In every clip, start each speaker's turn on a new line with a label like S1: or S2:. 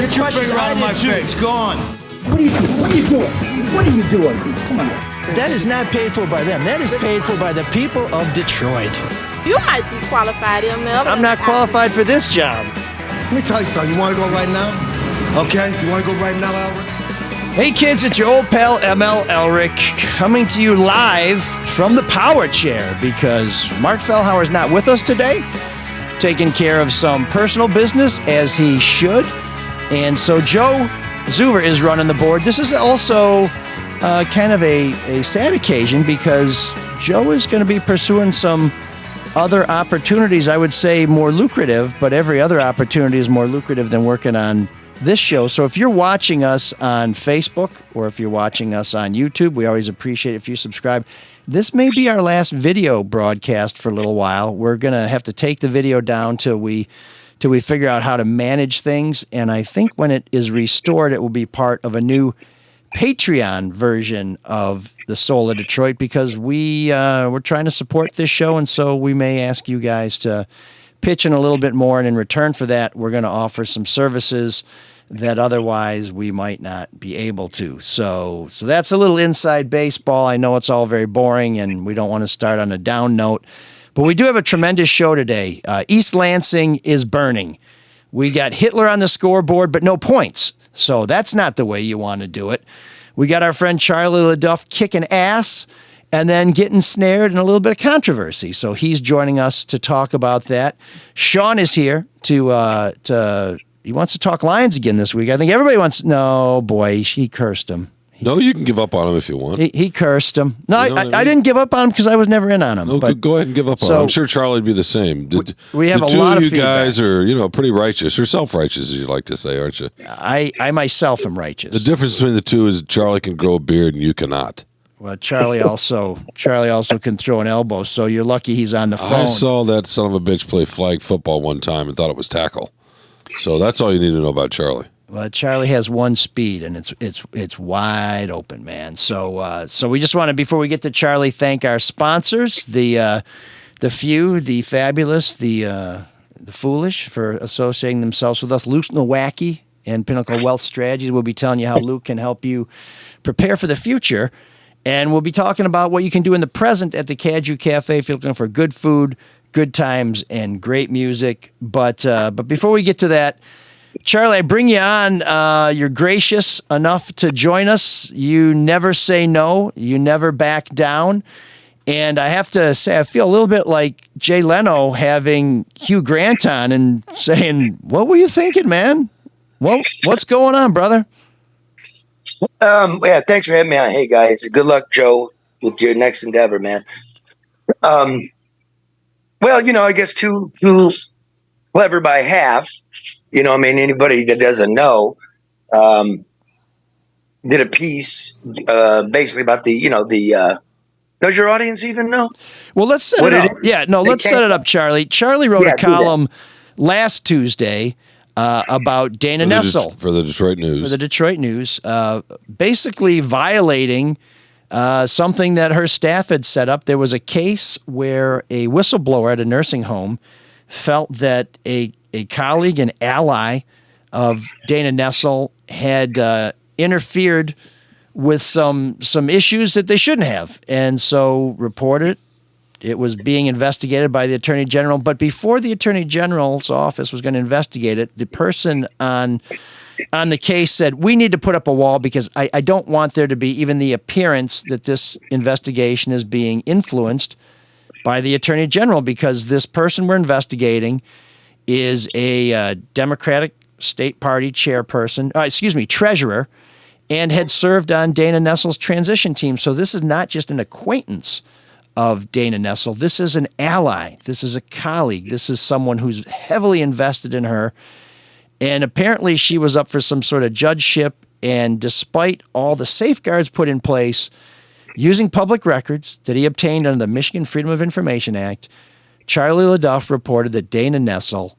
S1: Get your finger out of my face. Gone.
S2: What are you doing? What are you doing? What are you doing? Come on.
S3: That is not paid for by them. That is paid for by the people of Detroit.
S4: You might be qualified, ML.
S3: I'm not qualified for this job.
S5: Let me tell you something. You want to go right now? Okay? You want to go right now, Elric?
S3: Hey kids, it's your old pal ML Elric coming to you live from the power chair because Mark Fellhauer is not with us today, taking care of some personal business as he should. And so Joe Zuver is running the board. This is also kind of a sad occasion because Joe is going to be pursuing some other opportunities, I would say more lucrative, but every other opportunity is more lucrative than working on this show. So if you're watching us on Facebook or if you're watching us on YouTube, we always appreciate it if you subscribe. This may be our last video broadcast for a little while. We're going to have to take the video down till we figure out how to manage things. And I think when it is restored, it will be part of a new Patreon version of the Soul of Detroit because we're trying to support this show. And so we may ask you guys to pitch in a little bit more. And in return for that, we're going to offer some services that otherwise we might not be able to. So that's a little inside baseball. I know it's all very boring and we don't want to start on a down note, but we do have a tremendous show today. East Lansing is burning. We got Hitler on the scoreboard, but no points. So that's not the way you want to do it. We got our friend Charlie LeDuff kicking ass and then getting snared in a little bit of controversy. So he's joining us to talk about that. Shawn is here to he wants to talk Lions again this week. I think everybody wants. No, boy, he cursed him.
S6: No, you can give up on him if you want.
S3: He cursed him. No, I didn't give up on him because I was never in on him.
S6: No,
S3: but,
S6: go ahead and give up on him. I'm sure Charlie'd be the same.
S3: We have
S6: the
S3: a
S6: two
S3: lot of
S6: you
S3: feedback.
S6: guys are, pretty righteous or self-righteous, as you like to say, aren't you?
S3: I myself am righteous.
S6: The difference between the two is Charlie can grow a beard and you cannot.
S3: Well, Charlie also can throw an elbow, so you're lucky he's on the phone.
S6: I saw that son of a bitch play flag football one time and thought it was tackle. So that's all you need to know about Charlie.
S3: Well, Charlie has one speed, and it's wide open, man. So we just want to, before we get to Charlie, thank our sponsors, the few, the fabulous, the foolish, for associating themselves with us. Luke Nowacki and Pinnacle Wealth Strategies will be telling you how Luke can help you prepare for the future. And we'll be talking about what you can do in the present at the Caju Cafe if you're looking for good food, good times, and great music. But before we get to that, Charlie, I bring you on. You're gracious enough to join us. You never say no. You never back down. And I have to say, I feel a little bit like Jay Leno having Hugh Grant on and saying, "What were you thinking, man? What's going on, brother?"
S7: Yeah, thanks for having me on. Hey, guys. Good luck, Joe, with your next endeavor, man. Well, I guess too clever by half. Anybody that doesn't know did a piece basically about does your audience even know?
S3: Well, let's set it up. Let's set it up, Charlie. Charlie wrote a column last Tuesday about Dana Nessel.
S6: For the Detroit News.
S3: For the Detroit News, basically violating something that her staff had set up. There was a case where a whistleblower at a nursing home felt that a colleague and ally of Dana Nessel had interfered with some issues that they shouldn't have, and so reported it was being investigated by the Attorney General. But before the Attorney General's office was going to investigate it, the person on the case said, "We need to put up a wall because I don't want there to be even the appearance that this investigation is being influenced by the Attorney General, because this person we're investigating is a Democratic State Party chairperson, treasurer, and had served on Dana Nessel's transition team. So this is not just an acquaintance of Dana Nessel. This is an ally. This is a colleague. This is someone who's heavily invested in her. And apparently she was up for some sort of judgeship. And despite all the safeguards put in place, using public records that he obtained under the Michigan Freedom of Information Act, Charlie LeDuff reported that Dana Nessel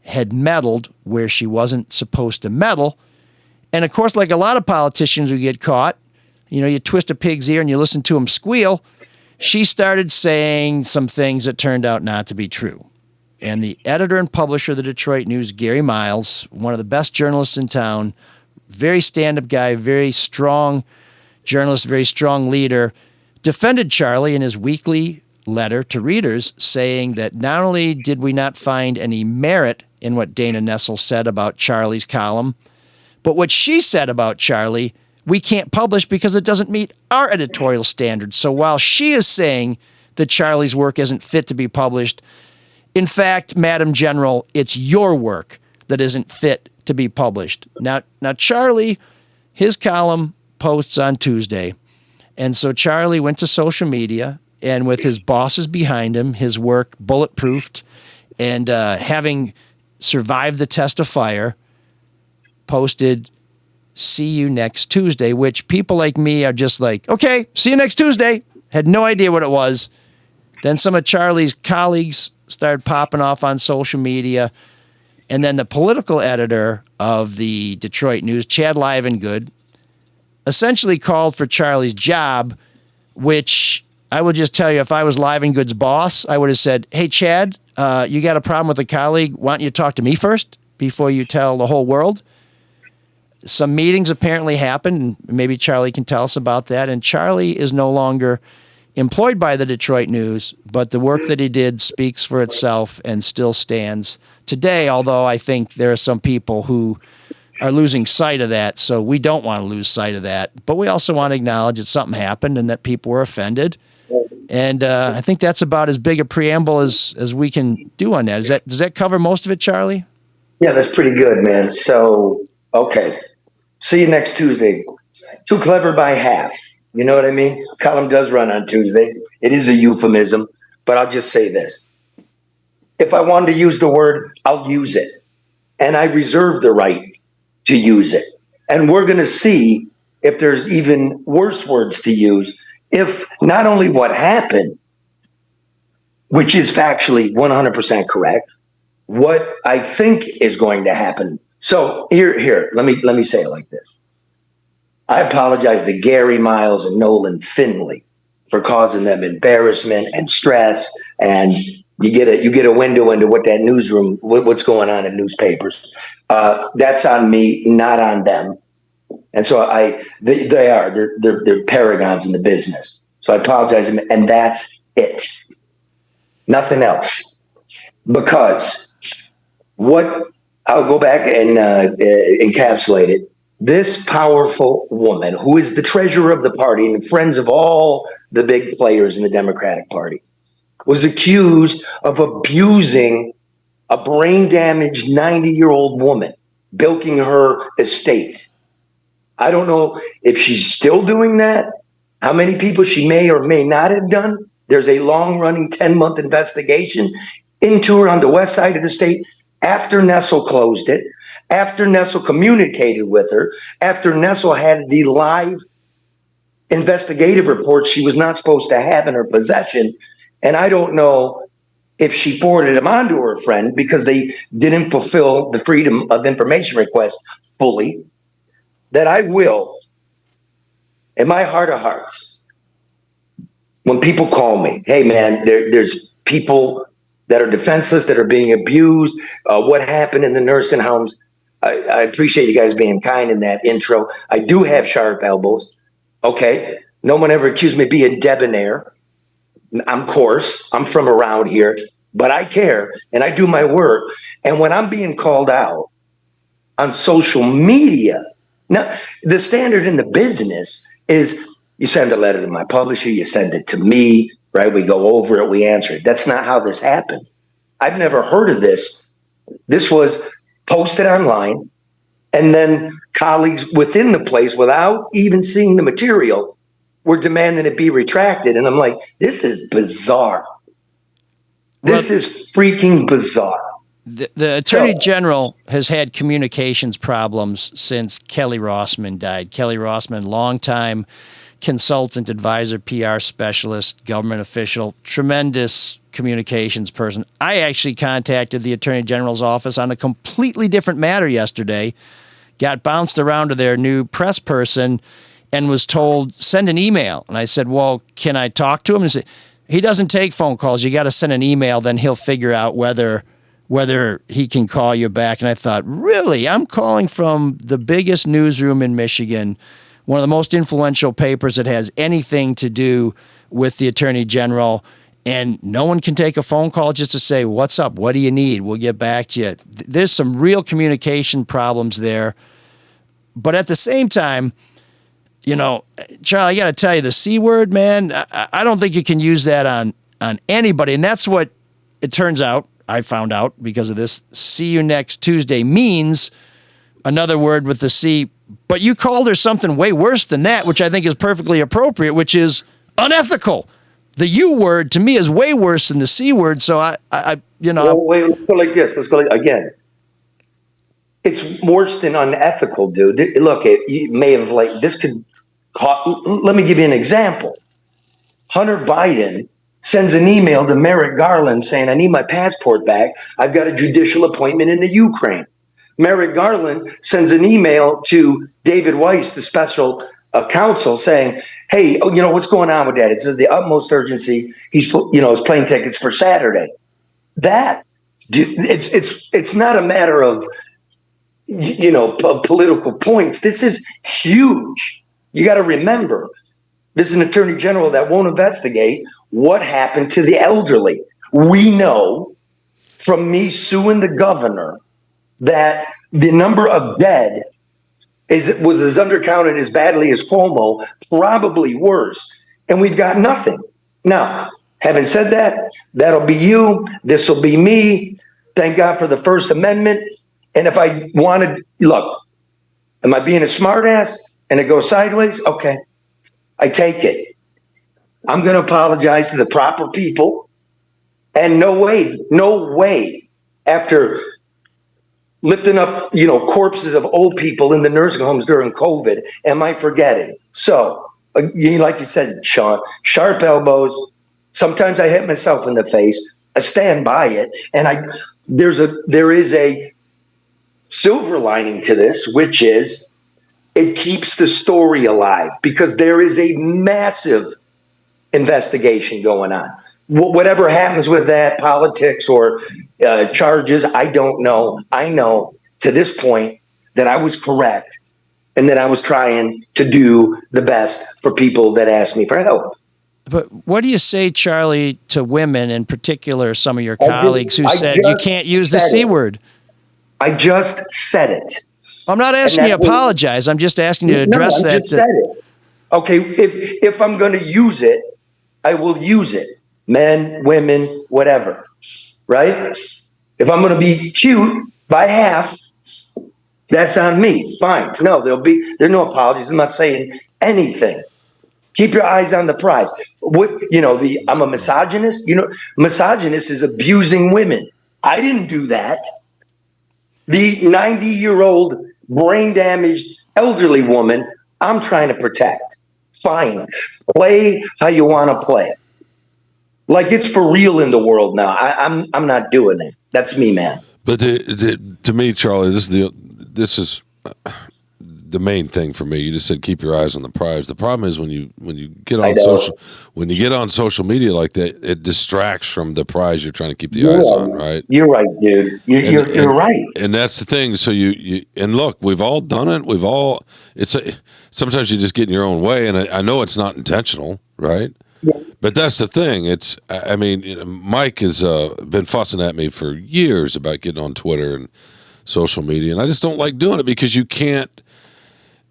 S3: had meddled where she wasn't supposed to meddle. And of course, like a lot of politicians who get caught, you twist a pig's ear and you listen to him squeal. She started saying some things that turned out not to be true. and the editor and publisher of the Detroit News, Gary Miles, one of the best journalists in town, very stand-up guy, very strong journalist, very strong leader, defended Charlie in his weekly letter to readers, saying that not only did we not find any merit in what Dana Nessel said about Charlie's column, but what she said about Charlie, we can't publish because it doesn't meet our editorial standards. So while she is saying that Charlie's work isn't fit to be published, in fact, Madam General, it's your work that isn't fit to be published. Now Charlie, his column posts on Tuesday. And so Charlie went to social media, and with his bosses behind him, his work bulletproofed, and having survived the test of fire, posted, "See you next Tuesday," which people like me are just like, okay, see you next Tuesday. Had no idea what it was. Then some of Charlie's colleagues started popping off on social media. And then the political editor of the Detroit News, Chad Livengood, essentially called for Charlie's job, which I will just tell you, if I was Livengood's boss, I would have said, hey, Chad, you got a problem with a colleague. Why don't you talk to me first before you tell the whole world? Some meetings apparently happened, and maybe Charlie can tell us about that. And Charlie is no longer employed by the Detroit News, but the work that he did speaks for itself and still stands today, although I think there are some people who are losing sight of that, so we don't want to lose sight of that. But we also want to acknowledge that something happened and that people were offended. And I think that's about as big a preamble as we can do on that. Does that cover most of it, Charlie?
S7: Yeah, that's pretty good, man. So, okay. See you next Tuesday. Too clever by half. You know what I mean? Column does run on Tuesdays. It is a euphemism, but I'll just say this. If I wanted to use the word, I'll use it. And I reserve the right to use it. And we're going to see if there's even worse words to use, if not only what happened, which is factually 100% correct, what I think is going to happen. So here, let me say it like this. I apologize to Gary Miles and Nolan Finley for causing them embarrassment and stress, and you get a window into what that newsroom, what's going on in newspapers. That's on me, not on them. And so they're paragons in the business. So I apologize, and that's it. Nothing else. Because I'll go back and encapsulate it. This powerful woman, who is the treasurer of the party and friends of all the big players in the Democratic Party, was accused of abusing a brain-damaged 90-year-old woman, bilking her estate. I don't know if she's still doing that, how many people she may or may not have done. There's a long-running 10-month investigation into her on the west side of the state after Nessel closed it, after Nessel communicated with her, after Nessel had the live investigative report she was not supposed to have in her possession. And I don't know if she forwarded them on to her friend because they didn't fulfill the freedom of information request fully, that I will, in my heart of hearts, when people call me, hey man, there's people that are defenseless, that are being abused, what happened in the nursing homes. I appreciate you guys being kind in that intro. I do have sharp elbows. Okay. No one ever accused me of being debonair. I'm coarse. I'm from around here, but I care and I do my work. And when I'm being called out on social media, now the standard in the business is you send a letter to my publisher, you send it to me, right? We go over it, we answer it. That's not how this happened. I've never heard of this. This was posted online, and then colleagues within the place, without even seeing the material, were demanding it be retracted. And I'm like, this is bizarre. This is freaking bizarre.
S3: The Attorney General has had communications problems since Kelly Rossman died. Kelly Rossman, longtime consultant, advisor, PR specialist, government official, tremendous communications person. I actually contacted the Attorney General's office on a completely different matter yesterday, got bounced around to their new press person, and was told, send an email. And I said, well, can I talk to him? And he said, he doesn't take phone calls. You got to send an email, then he'll figure out whether whether he can call you back. And I thought, really? I'm calling from the biggest newsroom in Michigan, one of the most influential papers that has anything to do with the Attorney General, and no one can take a phone call just to say, what's up? What do you need? We'll get back to you. There's some real communication problems there. But at the same time, you know, Charlie, I got to tell you, the C word, man, I don't think you can use that on anybody. And that's what it turns out, I found out because of this, see you next Tuesday means another word with the C. But you called her something way worse than that, which I think is perfectly appropriate, which is unethical. The U word to me is way worse than the C word. So
S7: Wait, let's go like this. Let's go again. It's worse than unethical, dude. Look, you may have this could. Let me give you an example. Hunter Biden sends an email to Merrick Garland saying, "I need my passport back. I've got a judicial appointment in the Ukraine." Merrick Garland sends an email to David Weiss, the special counsel, saying, "Hey, what's going on with that? It's of the utmost urgency. He's, his plane tickets for Saturday." It's not a matter of, political points. This is huge. You got to remember, this is an attorney general that won't investigate what happened to the elderly. We know from me suing the governor that the number of dead was as undercounted as badly as Cuomo, probably worse, and we've got nothing. Now, having said that, that'll be you, this will be me. Thank God for the First Amendment. And if I wanted, look, am I being a smartass and it goes sideways? Okay, I take it. I'm going to apologize to the proper people. And no way, after lifting up, corpses of old people in the nursing homes during COVID, am I forgetting? So, like you said, Shawn, sharp elbows. Sometimes I hit myself in the face. I stand by it, and there is a silver lining to this, which is it keeps the story alive because there is a massive investigation going on. Whatever happens with that, politics or charges, I don't know. I know to this point that I was correct and that I was trying to do the best for people that asked me for help.
S3: But what do you say, Charlie, to women, in particular, some of your colleagues who said you can't use the C word?
S7: I just said it.
S3: I'm not asking you to apologize. I'm just asking you to address that.
S7: I just said it. Okay, if I'm going to use it, I will use it. Men, women, whatever, right? If I'm going to be cute by half, that's on me. Fine. No, there are no apologies. I'm not saying anything. Keep your eyes on the prize. I'm a misogynist. Misogynist is abusing women. I didn't do that. The 90-year-old brain-damaged elderly woman I'm trying to protect. Fine. Play how you want to play it. Like it's for real in the world now. I'm not doing it. That's me, man.
S6: But to me, Charlie, this is the main thing for me. You just said keep your eyes on the prize. The problem is when you get on social media like that, it distracts from the prize you're trying to keep the eyes on. Right?
S7: You're right, dude. You're right.
S6: And that's the thing. So you look, we've all done it. Sometimes you just get in your own way, and I know it's not intentional, right? Yeah. But that's the thing. Mike has been fussing at me for years about getting on Twitter and social media, and I just don't like doing it because you can't.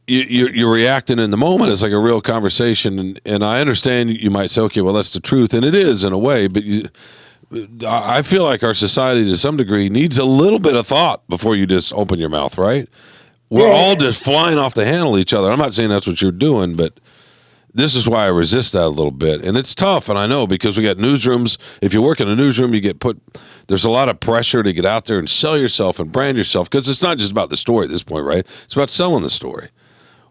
S6: You're reacting in the moment. It's like a real conversation, and I understand you might say, "Okay, well, that's the truth," and it is in a way. But I feel like our society, to some degree, needs a little bit of thought before you just open your mouth. Right? We're all just flying off the handle each other. I'm not saying that's what you're doing, but this is why I resist that a little bit. And it's tough, and I know, because we got newsrooms. If you work in a newsroom, there's a lot of pressure to get out there and sell yourself and brand yourself, because it's not just about the story at this point, right? It's about selling the story,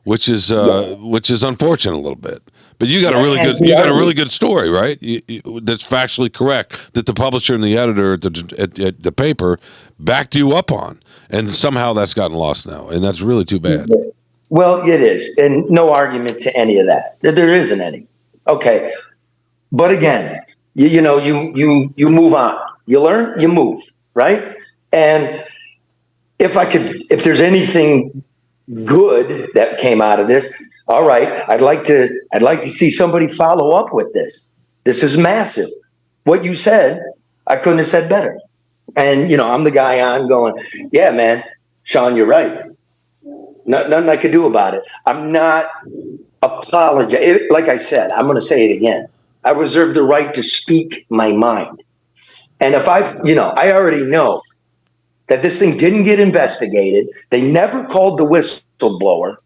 S6: which is unfortunate a little bit. But you got a really good story, right? That's factually correct, that the publisher and the editor at the paper backed you up on, and somehow that's gotten lost now, and that's really too bad.
S7: Well, it is, and no argument to any of that. There isn't any. Okay, but again, you move on. You learn, you move. right? And if there's anything good that came out of this, all right, I'd like to see somebody follow up with this. This is massive. What you said, I couldn't have said better. And I'm the guy on going, yeah, man, Shawn, you're right. Nothing I could do about it. I'm not apologizing. Like I said, I'm going to say it again. I reserve the right to speak my mind. And if I already know that this thing didn't get investigated. They never called the whistleblower.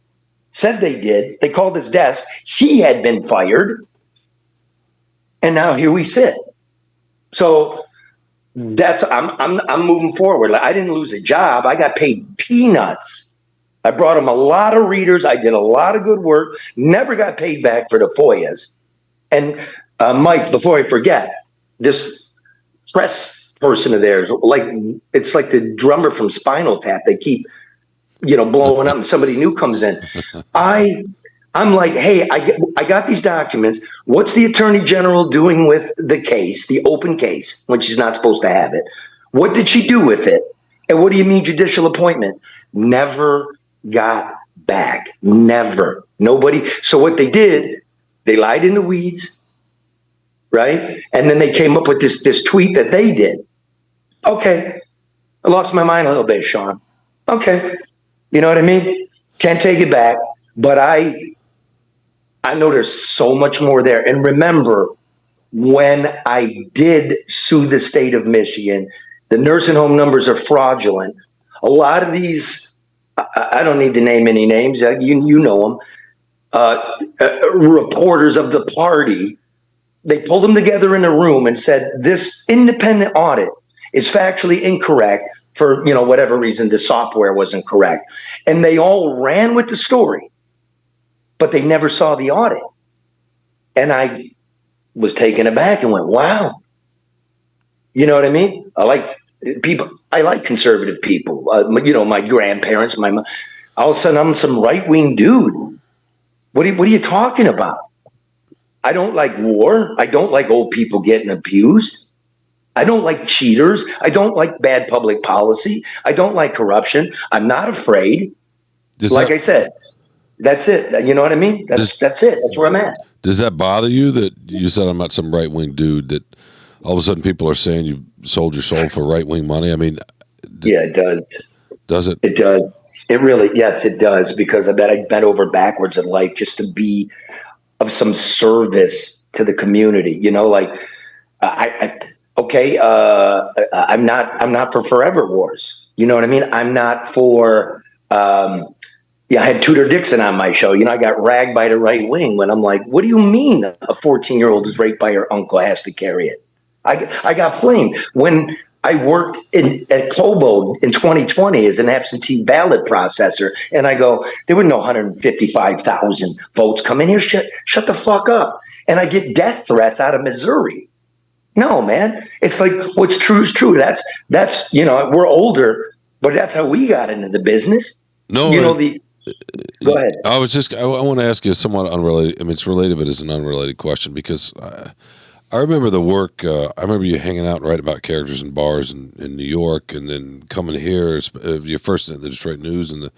S7: Said they did. They called his desk. He had been fired. And now here we sit. So I'm moving forward. Like, I didn't lose a job. I got paid peanuts. I brought him a lot of readers. I did a lot of good work. Never got paid back for the FOIAs. And Mike, before I forget, this press person of theirs, it's like the drummer from Spinal Tap. They keep, blowing up, and somebody new comes in. I'm like, hey, I got these documents. What's the attorney general doing with the case, the open case, when she's not supposed to have it? What did she do with it? And what do you mean judicial appointment? Never got back. Never. Nobody. So what they did, they lied in the weeds, right? And then they came up with this tweet that they did. Okay. I lost my mind a little bit, Shawn. Okay. You know what I mean? Can't take it back. But I know there's so much more there. And remember, when I did sue the state of Michigan, the nursing home numbers are fraudulent. A lot of these, I don't need to name any names. You know them. Reporters of the party, they pulled them together in a room and said, this independent audit is factually incorrect for, whatever reason, the software wasn't correct. And they all ran with the story, but they never saw the audit. And I was taken aback and went, wow. You know what I mean? I like conservative people. My grandparents, all of a sudden I'm some right-wing dude. What are you talking about? I don't like war. I don't like old people getting abused. I don't like cheaters. I don't like bad public policy. I don't like corruption. I'm not afraid. I said, that's it. You know what I mean? That's it. That's where I'm at.
S6: Does that bother you that you said I'm not some right-wing dude, that all of a sudden people are saying you've sold your soul for right-wing money? I mean,
S7: yeah, it does.
S6: Does it?
S7: It does. Yes, it does. Because I bet I bent over backwards in life just to be of some service to the community. I'm not for forever wars. You know what I mean? I'm not for, I had Tudor Dixon on my show. I got ragged by the right wing when I'm like, what do you mean a 14-year-old who's raped by her uncle has to carry it? I got flamed when I worked at Kobo in 2020 as an absentee ballot processor. And I go, there were no 155,000 votes come in here. Shut the fuck up. And I get death threats out of Missouri. No, man. It's like, what's true is true. That's we're older, but that's how we got into the business.
S6: No,
S7: go ahead.
S6: I want to ask you somewhat unrelated. I mean, it's related, but it's an unrelated question because I remember the work. I remember you hanging out and writing about characters in bars in New York, and then coming here. Your first in the Detroit News, and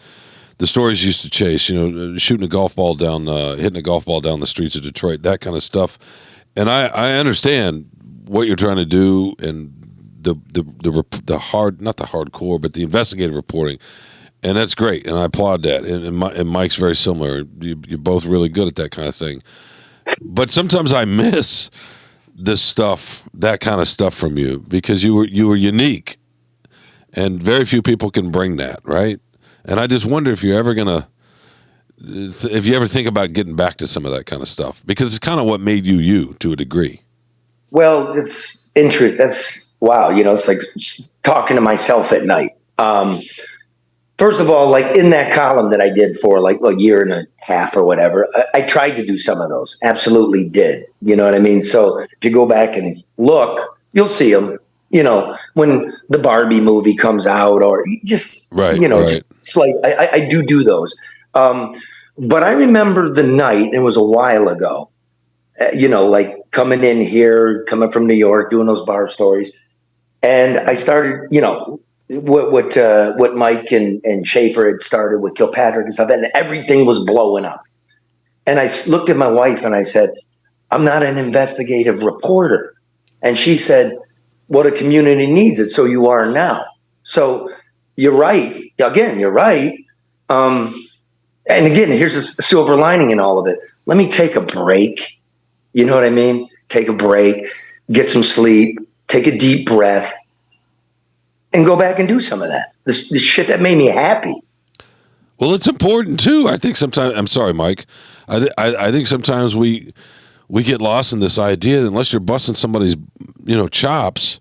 S6: the stories you used to chase. Shooting a golf ball down, hitting a golf ball down the streets of Detroit, that kind of stuff. And I understand what you're trying to do, and the hard, not the hardcore, but the investigative reporting, and that's great, and I applaud that. And Mike's very similar. You're both really good at that kind of thing. But sometimes I miss this stuff, that kind of stuff from you, because you were unique, and very few people can bring that, right? And I just wonder if you're ever if you ever think about getting back to some of that kind of stuff, because it's kind of what made you to a degree. Well,
S7: it's interesting. That's wow. It's like talking to myself at night. First of all, like in that column that I did for like a year and a half or whatever, I tried to do some of those. Absolutely did. You know what I mean? So if you go back and look, you'll see them. When the Barbie movie comes out, or just just slight. I do those. But I remember the night. It was a while ago. Like coming in here, coming from New York, doing those bar stories. And I started, what Mike and Schaefer had started with Kilpatrick and stuff, and everything was blowing up. And I looked at my wife and I said, I'm not an investigative reporter. And she said, well, the community needs it, so you are now. So you're right. Again, you're right. And again, here's a silver lining in all of it. Let me take a break. You know what I mean? Take a break, get some sleep, take a deep breath, and go back and do some of that. This shit that made me happy.
S6: Well, it's important too. I think sometimes. I'm sorry, Mike. I think sometimes we get lost in this idea that unless you're busting somebody's chops,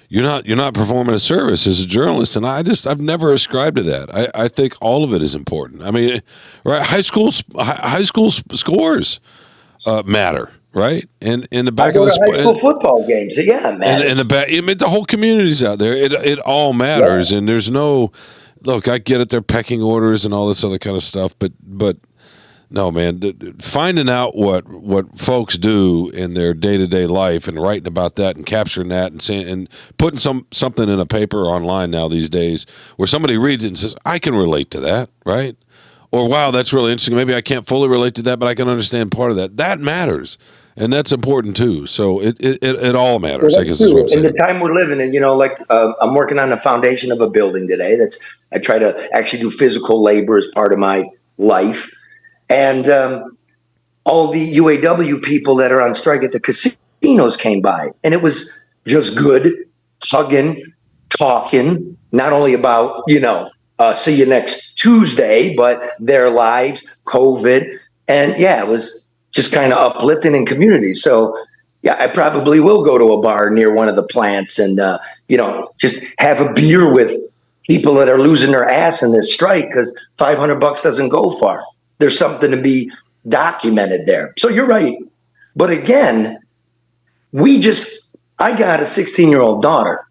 S6: you're not performing a service as a journalist. And I've never ascribed to that. I think all of it is important. I mean, right? High school scores matter. Right, and in the back of the
S7: high school football games, yeah, man.
S6: And in the back, I mean, the whole community's out there. It all matters, and there's no look. I get it. They're pecking orders and all this other kind of stuff, but no, man. Finding out what folks do in their day-to-day life and writing about that and capturing that and saying and putting something in a paper online now these days where somebody reads it and says, "I can relate to that," right? Or wow, that's really interesting. Maybe I can't fully relate to that, but I can understand part of that. That matters. And that's important too. So it all matters. I guess is what I'm saying.
S7: In the time we're living in, I'm working on the foundation of a building today. I try to actually do physical labor as part of my life. And all the UAW people that are on strike at the casinos came by, and it was just good, hugging, talking, not only about see you next Tuesday, but their lives, COVID, and it was just kind of uplifting in community. So, yeah, I probably will go to a bar near one of the plants and, just have a beer with people that are losing their ass in this strike because $500 doesn't go far. There's something to be documented there. So you're right. But again, I got a 16-year-old daughter,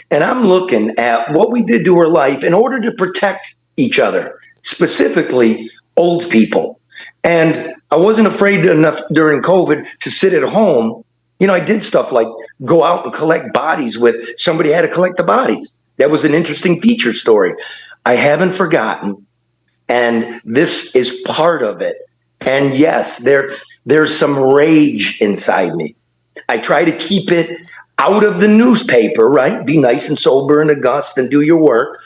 S7: and I'm looking at what we did to her life in order to protect each other, specifically old people. And I wasn't afraid enough during COVID to sit at home. I did stuff like go out and collect bodies with somebody had to collect the bodies. That was an interesting feature story. I haven't forgotten. And this is part of it. And yes, there's some rage inside me. I try to keep it out of the newspaper, right? Be nice and sober and august and do your work.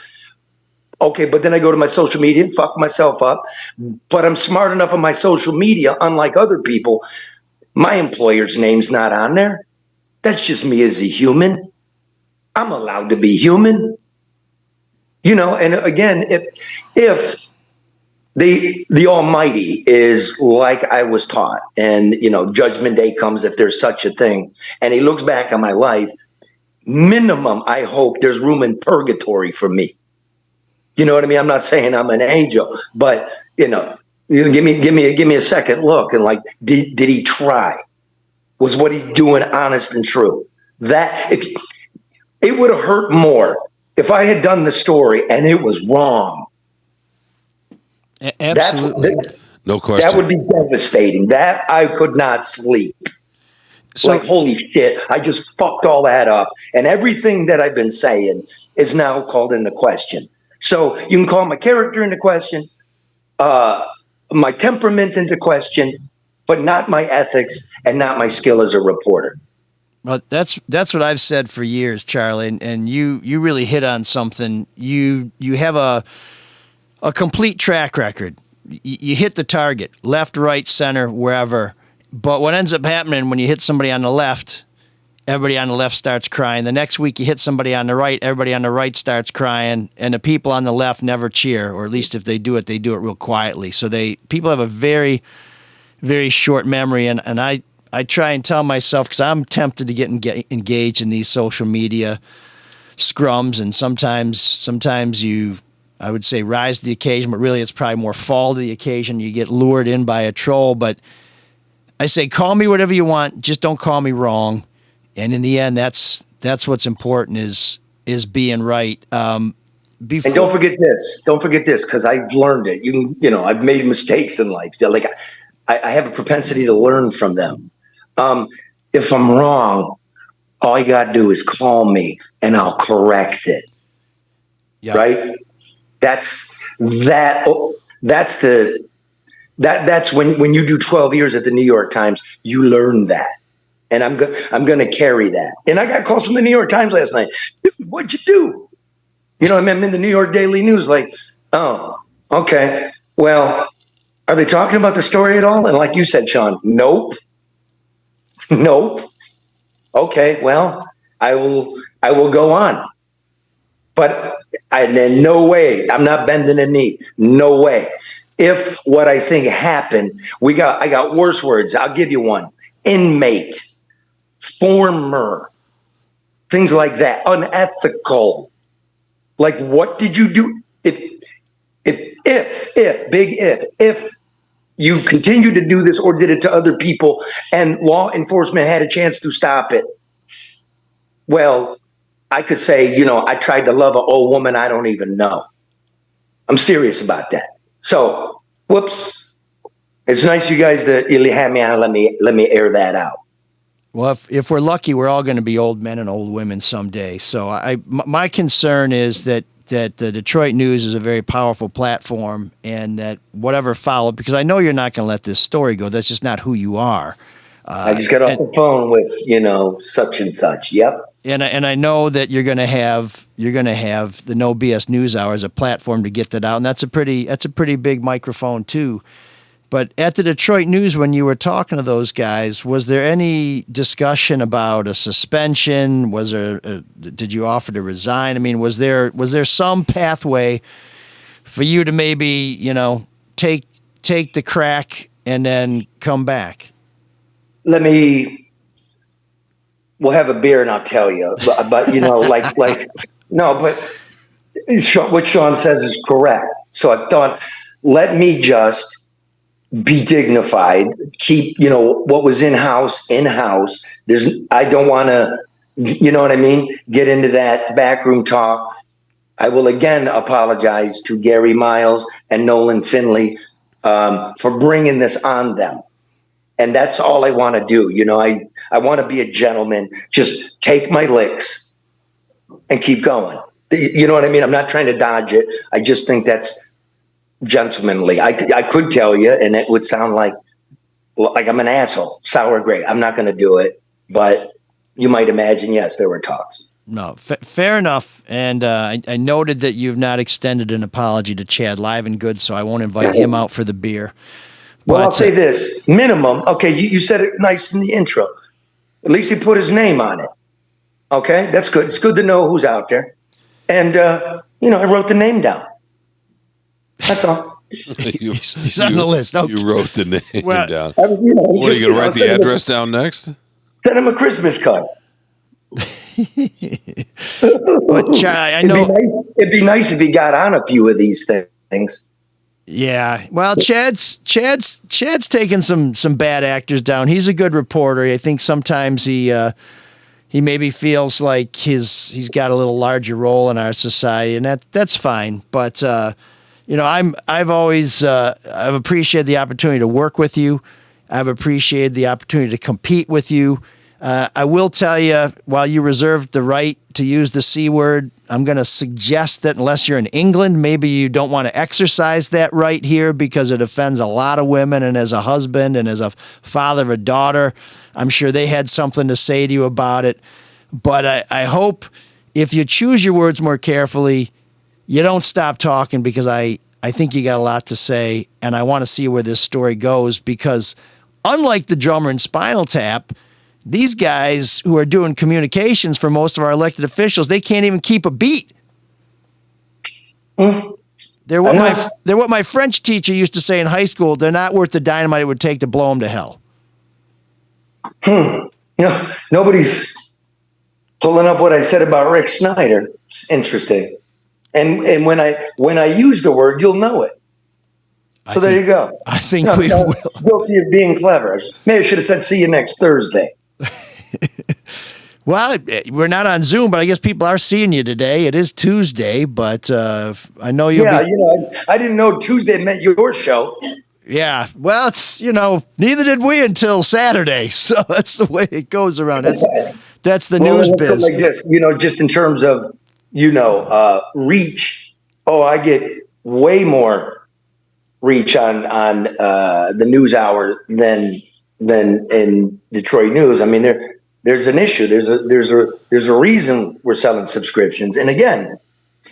S7: Okay, but then I go to my social media and fuck myself up. But I'm smart enough on my social media, unlike other people. My employer's name's not on there. That's just me as a human. I'm allowed to be human. And again, if the Almighty is like I was taught, and Judgment Day comes if there's such a thing, and he looks back on my life, minimum, I hope there's room in purgatory for me. You know what I mean? I'm not saying I'm an angel, but give me a second look and did he try? Was what he doing honest and true? That it would have hurt more if I had done the story and it was wrong.
S3: Absolutely.
S6: No question.
S7: That would be devastating. That I could not sleep. So, holy shit, I just fucked all that up. And everything that I've been saying is now called into question. So you can call my character into question, my temperament into question, but not my ethics and not my skill as a reporter.
S3: Well, that's what I've said for years, Charlie, and you really hit on something. You have a complete track record. You hit the target, left, right, center, wherever. But what ends up happening when you hit somebody on the left, everybody on the left starts crying. The next week you hit somebody on the right, everybody on the right starts crying, and the people on the left never cheer, or at least if they do it real quietly. So people have a very, very short memory, and I try and tell myself, because I'm tempted to get engaged in these social media scrums, and sometimes you, I would say, rise to the occasion, but really it's probably more fall to the occasion. You get lured in by a troll, but I say, call me whatever you want, just don't call me wrong. And in the end, that's what's important is being right. And
S7: don't forget this, because I've learned it. I've made mistakes in life. Like I have a propensity to learn from them. If I'm wrong, all you got to do is call me and I'll correct it.
S3: Yep.
S7: Right? That's when you do 12 years at the New York Times, you learn that. And I'm going to carry that. And I got calls from the New York Times last night. Dude, what'd you do? You know, I'm in the New York Daily News, like, oh, okay. Well, are they talking about the story at all? And like you said, Shawn, nope. Nope. Okay, well, I will go on. But no way, I'm not bending a knee. No way. If what I think happened, I got worse words. I'll give you one. Inmate, former, things like that, unethical. Like, what did you do? If you continue to do this or did it to other people and law enforcement had a chance to stop it, well, I could say, I tried to love an old woman I don't even know. I'm serious about that. So, whoops. It's nice you guys to have me on. Let me air that out.
S3: Well, if we're lucky, we're all going to be old men and old women someday. So my concern is that the Detroit News is a very powerful platform, and that whatever followed, because I know you're not going to let this story go. That's just not who you are.
S7: I just got off the phone with, such and such. Yep.
S3: And I know that you're going to have the No BS News Hour as a platform to get that out, and that's a pretty big microphone too. But at the Detroit News, when you were talking to those guys, was there any discussion about a suspension? Did you offer to resign? I mean, was there some pathway for you to maybe, take the crack and then come back?
S7: We'll have a beer and I'll tell you. But no, but what Shawn says is correct. So I thought, let me just be dignified, keep, what was in-house. I don't want to, you know what I mean? Get into that backroom talk. I will again apologize to Gary Miles and Nolan Finley for bringing this on them. And that's all I want to do. I want to be a gentleman, just take my licks and keep going. You know what I mean? I'm not trying to dodge it. I just think that's gentlemanly. I could tell you, and it would sound like I'm an asshole, sour grapes. I'm not going to do it, but you might imagine, yes, there were talks.
S3: No, fair enough. And I noted that you've not extended an apology to Chad Livengood, so I won't invite him out for the beer.
S7: Well, I'll say this, minimum. Okay, you said it nice in the intro. At least he put his name on it. Okay, that's good. It's good to know who's out there. And, I wrote the name down. That's all.
S3: He's on the list. Okay.
S6: You wrote the name down.
S7: What are
S6: you going to write the address down next?
S7: Send him a Christmas card.
S3: But I know
S7: it'd be nice if he got on a few of these things.
S3: Yeah, well, Chad's taken some bad actors down. He's a good reporter. I think sometimes he maybe feels like he's got a little larger role in our society, and that's fine. But I've appreciated the opportunity to work with you. I've appreciated the opportunity to compete with you. I will tell you, while you reserve the right to use the C word, I'm going to suggest that unless you're in England, maybe you don't want to exercise that right here because it offends a lot of women. And as a husband and as a father of a daughter, I'm sure they had something to say to you about it. But I hope if you choose your words more carefully, you don't stop talking, because I think you got a lot to say, and I want to see where this story goes, because unlike the drummer in Spinal Tap, these guys who are doing communications for most of our elected officials, they can't even keep a beat. They're what my French teacher used to say in high school. They're not worth the dynamite it would take to blow them to hell.
S7: Nobody's pulling up what I said about Rick Snyder. It's interesting. And when I use the word, you'll know it. So there you go.
S3: I think we will.
S7: Guilty of being clever. Maybe I should have said, see you next Thursday.
S3: Well, we're not on Zoom, but I guess people are seeing you today. It is Tuesday, but I know you'll be...
S7: I didn't know Tuesday meant your show.
S3: Yeah, well, it's, neither did we until Saturday, so that's the way it goes around. That's the
S7: Well,
S3: news
S7: let's go
S3: biz.
S7: like this, just in terms of, reach. Oh, I get way more reach on the news hour than in Detroit news. I mean, there's an issue. There's a reason we're selling subscriptions. And again,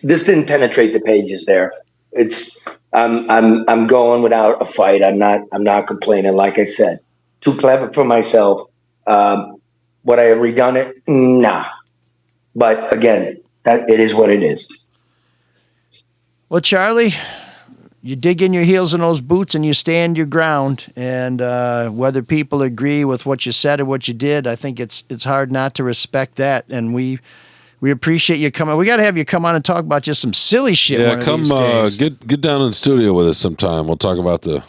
S7: this didn't penetrate the pages there. It's I'm going without a fight. I'm not complaining. Like I said, too clever for myself. Would I have redone it? Nah. But again, that it is what it is.
S3: Well, Charlie, you dig in your heels in those boots and you stand your ground. And whether people agree with what you said or what you did, I think it's hard not to respect that. And we appreciate you coming. We got to have you come on and talk about just some silly shit.
S6: Yeah,
S3: one of
S6: come
S3: these days.
S6: get down in the studio with us sometime. We'll talk about the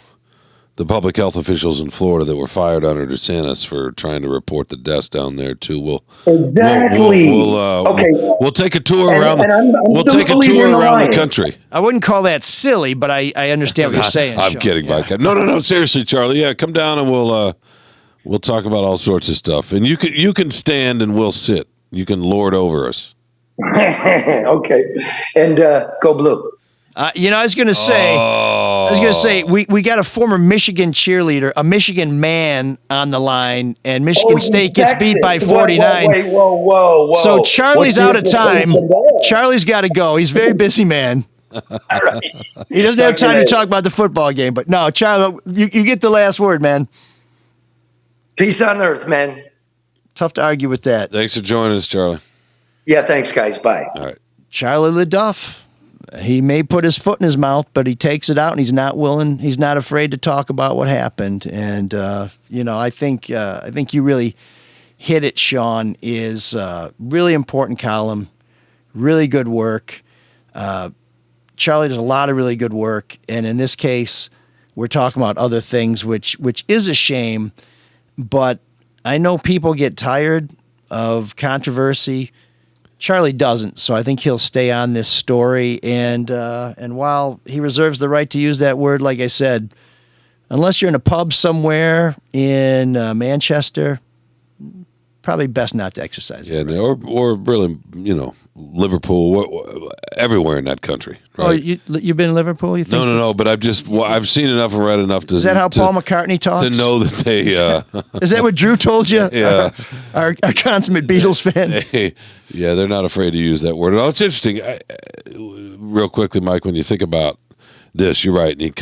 S6: public health officials in Florida that were fired under DeSantis for trying to report the deaths down there too.
S7: Exactly.
S6: Okay. We'll take a tour around.
S7: I'm
S6: We'll
S7: still
S6: take a
S7: believing
S6: tour
S7: in the
S6: around the
S7: lion.
S6: country.
S3: I wouldn't call that silly, but I understand what you're saying.
S6: I'm
S3: Shawn.
S6: kidding,
S3: Yeah.
S6: Mike. No. Seriously, Charlie. Yeah, come down and we'll talk about all sorts of stuff. And you can stand and we'll sit. You can lord over us.
S7: Okay. And go blue.
S3: I was going to say, we got a former Michigan cheerleader, a Michigan man on the line, and Michigan State gets beat by 49.
S7: Wait, whoa.
S3: So Charlie's
S7: What's the
S3: out of time.
S7: implication there?
S3: Charlie's got to go. He's a very busy man.
S7: All right.
S3: He doesn't have time to talk about the football game. But no, Charlie, you get the last word, man.
S7: Peace on earth, man.
S3: Tough to argue with that.
S6: Thanks for joining us, Charlie.
S7: Yeah, thanks, guys. Bye.
S6: All right.
S3: Charlie LeDuff. He may put his foot in his mouth, but he takes it out, and he's not afraid to talk about what happened. And I think you really hit it, Shawn. Is really important column, really good work. Charlie does a lot of really good work, and in this case, we're talking about other things, which is a shame. But I know people get tired of controversy. Charlie doesn't, so I think he'll stay on this story. And while he reserves the right to use that word, like I said, unless you're in a pub somewhere in Manchester, probably best not to exercise.
S6: Yeah, or really, Liverpool, everywhere in that country. Right?
S3: Oh, you've been in Liverpool? You think?
S6: No. But I've seen enough and read enough to.
S3: Is that how Paul McCartney talks?
S6: To know that they.
S3: Is that what Drew told you?
S6: Yeah.
S3: Our consummate Beatles fan.
S6: Yeah, they're not afraid to use that word. It's interesting. Real quickly, Mike, when you think about this, you're right. And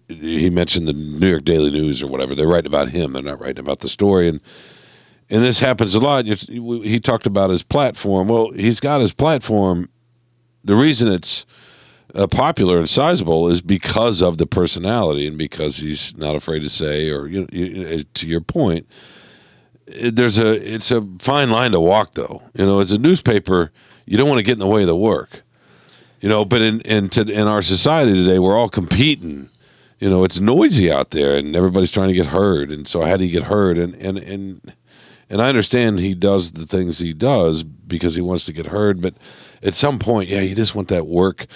S6: he mentioned the New York Daily News or whatever. They're writing about him. They're not writing about the story. And this happens a lot. He talked about his platform. Well, he's got his platform. The reason it's popular and sizable is because of the personality and because he's not afraid to say, or to your point, it's a fine line to walk, though. As a newspaper, you don't want to get in the way of the work. But in our society today, we're all competing. It's noisy out there, and everybody's trying to get heard. And so, how do you get heard? And I understand he does the things he does because he wants to get heard. But at some point, you just want that work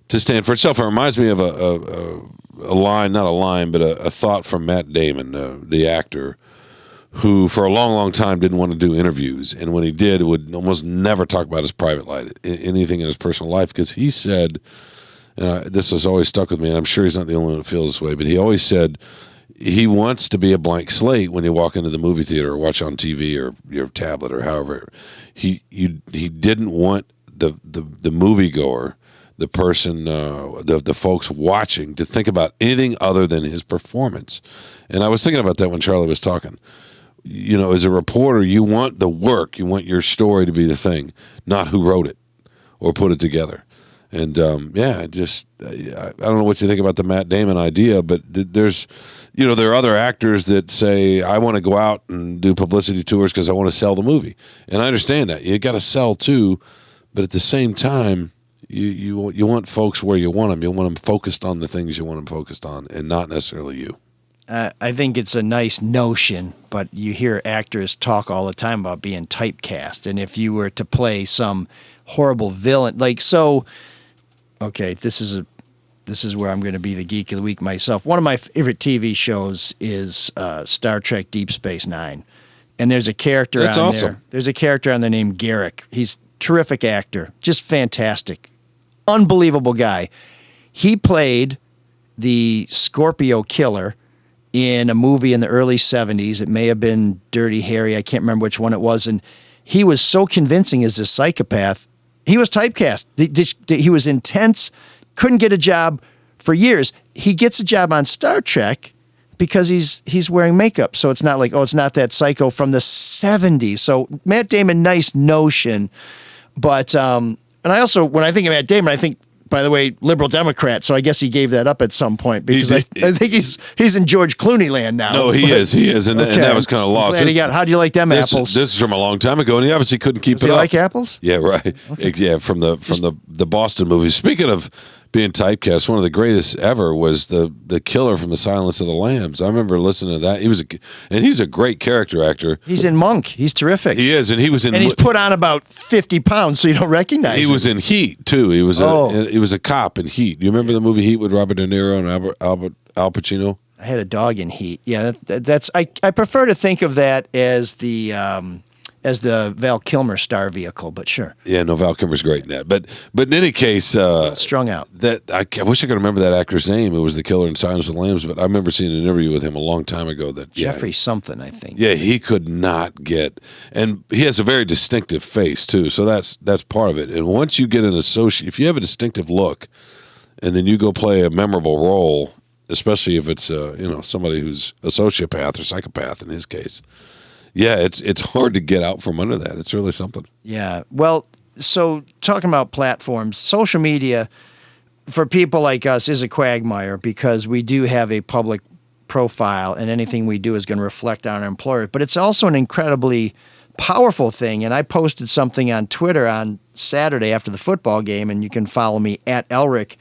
S6: to stand for itself. It reminds me of a line, not a line, but a thought from Matt Damon, the actor, who for a long, long time didn't want to do interviews. And when he did, would almost never talk about his private life, anything in his personal life, because he said, and this has always stuck with me, and I'm sure he's not the only one that feels this way, but he always said, he wants to be a blank slate when you walk into the movie theater or watch on TV or your tablet or however. He didn't want the moviegoer, the person, the folks watching, to think about anything other than his performance. And I was thinking about that when Charlie was talking. As a reporter, you want the work, you want your story to be the thing, not who wrote it or put it together. And I don't know what you think about the Matt Damon idea, but there's, there are other actors that say, I want to go out and do publicity tours because I want to sell the movie. And I understand that. You got to sell too, but at the same time, you want folks where you want them. You want them focused on the things you want them focused on, and not necessarily you.
S3: I think it's a nice notion, but you hear actors talk all the time about being typecast. And if you were to play some horrible villain, okay, this is where I'm going to be the geek of the week myself. One of my favorite TV shows is Star Trek Deep Space Nine. And there's a character
S6: That's
S3: on
S6: awesome.
S3: there. There's a character on there named Garrick. He's a terrific actor, just fantastic, unbelievable guy. He played the Scorpio killer in a movie in the early 70s. It may have been Dirty Harry. I can't remember which one it was. And he was so convincing as a psychopath. He was typecast. He was intense, couldn't get a job for years. He gets a job on Star Trek because he's wearing makeup. So it's not like, oh, it's not that psycho from the 70s. So Matt Damon, nice notion. But, and I also, when I think of Matt Damon, I think, by the way, liberal Democrat. So I guess he gave that up at some point because I think he's in George Clooney land now.
S6: No, he is. And that was kind of lost.
S3: How do you like them apples?
S6: This is from a long time ago, and he obviously couldn't keep
S3: Does
S6: it
S3: he
S6: up.
S3: like apples?
S6: Yeah, right. Okay. Yeah, from the Boston movies. Speaking of being typecast, one of the greatest ever was the killer from The Silence of the Lambs. I remember listening to that. He's a great character actor.
S3: He's in Monk. He's terrific.
S6: He is, and he was in.
S3: And he's put on about 50 pounds, so you don't recognize him.
S6: He was in Heat too. He was a cop in Heat. You remember the movie Heat with Robert De Niro and Al Pacino?
S3: I had a dog in Heat. Yeah, that's. I prefer to think of that as the Val Kilmer star vehicle, but sure.
S6: Yeah, no, Val Kilmer's great in that. But in any case,
S3: strung out.
S6: That I wish I could remember that actor's name. It was the killer in Silence of the Lambs. But I remember seeing an interview with him a long time ago.
S3: Jeffrey something, I think.
S6: Yeah, he could not get, and he has a very distinctive face too. So that's part of it. And once you get if you have a distinctive look, and then you go play a memorable role, especially if it's somebody who's a sociopath or psychopath in his case. Yeah, it's hard to get out from under that. It's really something.
S3: Yeah. Well, so talking about platforms, social media for people like us is a quagmire because we do have a public profile and anything we do is going to reflect on our employer. But it's also an incredibly powerful thing. And I posted something on Twitter on Saturday after the football game, and you can follow me at Elric,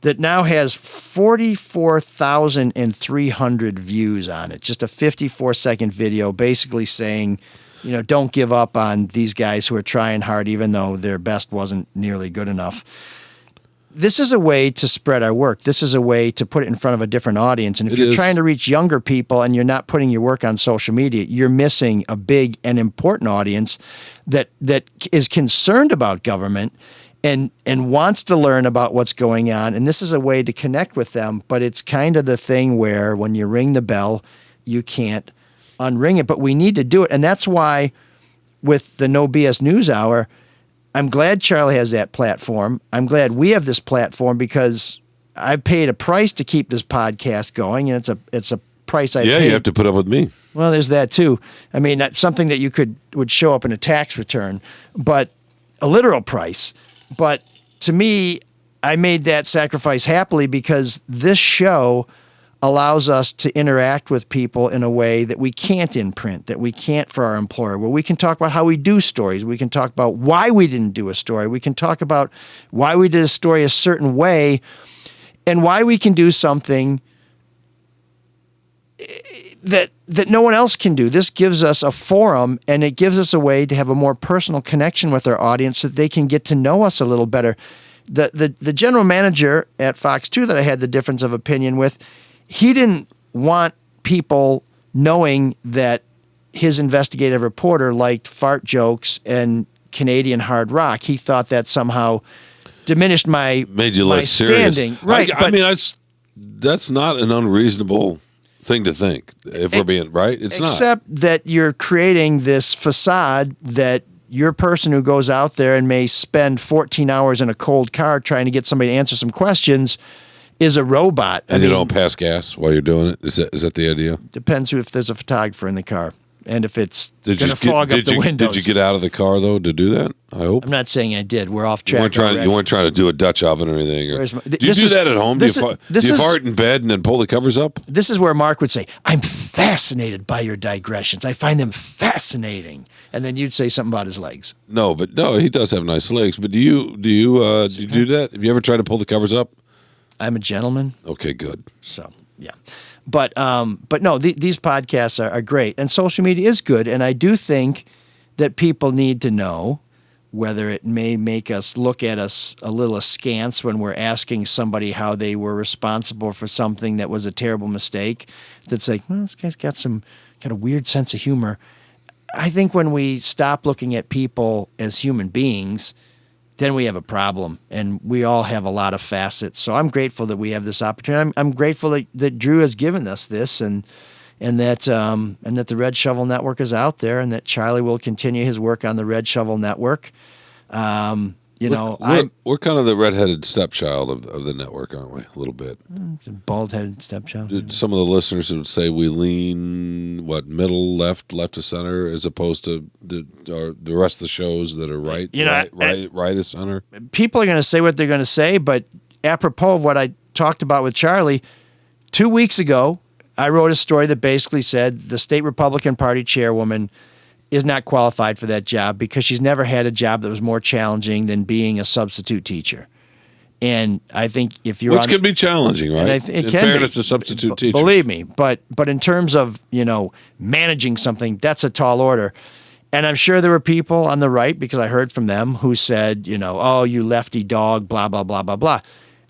S3: that now has 44,300 views on it. Just a 54-second video basically saying, don't give up on these guys who are trying hard even though their best wasn't nearly good enough. This is a way to spread our work. This is a way to put it in front of a different audience. And if you're trying to reach younger people and you're not putting your work on social media, you're missing a big and important audience that is concerned about government and wants to learn about what's going on. And this is a way to connect with them. But it's kind of the thing where when you ring the bell, you can't unring it. But we need to do it. And that's why with the No BS News Hour, I'm glad Charlie has that platform. I'm glad we have this platform because I paid a price to keep this podcast going. And it's a price I paid.
S6: Yeah, you have to put up with me.
S3: Well, there's that too. I mean, that's something that would show up in a tax return, but a literal price. But to me, I made that sacrifice happily because this show allows us to interact with people in a way that we can't in print, that we can't for our employer, where we can talk about how we do stories. We can talk about why we didn't do a story. We can talk about why we did a story a certain way and why we can do something that no one else can do. This gives us a forum, and it gives us a way to have a more personal connection with our audience so that they can get to know us a little better. The general manager at Fox 2 that I had the difference of opinion with, he didn't want people knowing that his investigative reporter liked fart jokes and Canadian hard rock. He thought that somehow diminished made
S6: you less
S3: standing.
S6: Serious.
S3: Right.
S6: I mean, that's not an unreasonable thing to think, if we're being right. It's not.
S3: Except that you're creating this facade that your person who goes out there and may spend 14 hours in a cold car trying to get somebody to answer some questions is a robot.
S6: And you don't pass gas while you're doing it? Is that the idea?
S3: Depends if there's a photographer in the car and if it's going to fog up the windows.
S6: Did you get out of the car, though, to do that? I hope.
S3: I'm not saying I did. We're off track.
S6: You weren't trying to do a Dutch oven or anything. Do you do that at home? Do you fart in bed and then pull the covers up?
S3: This is where Mark would say, I'm fascinated by your digressions. I find them fascinating. And then you'd say something about his legs.
S6: No, he does have nice legs. But do you do that? Have you ever tried to pull the covers up?
S3: I'm a gentleman.
S6: Okay, good.
S3: So, yeah. But no, these podcasts are great. And social media is good. And I do think that people need to know whether it may make us look at us a little askance when we're asking somebody how they were responsible for something that was a terrible mistake. That's like, well, this guy's got a weird sense of humor. I think when we stop looking at people as human beings, then we have a problem, and we all have a lot of facets. So I'm grateful that we have this opportunity. I'm grateful that Drew has given us this, and that the Red Shovel Network is out there, and that Charlie will continue his work on the Red Shovel Network.
S6: We're kind of the redheaded stepchild of the network, aren't we? A little bit.
S3: Bald-headed stepchild.
S6: Some of the listeners would say we lean middle, left to center, as opposed to the rest of the shows that are right of center.
S3: People are going to say what they're going to say, but apropos of what I talked about with Charlie, 2 weeks ago, I wrote a story that basically said the state Republican Party chairwoman is not qualified for that job because she's never had a job that was more challenging than being a substitute teacher. And I think if you're
S6: which can be challenging, right?
S3: In
S6: fairness to substitute teachers.
S3: Believe me, but in terms of managing something, that's a tall order. And I'm sure there were people on the right, because I heard from them, who said, oh, you lefty dog, blah, blah, blah, blah, blah.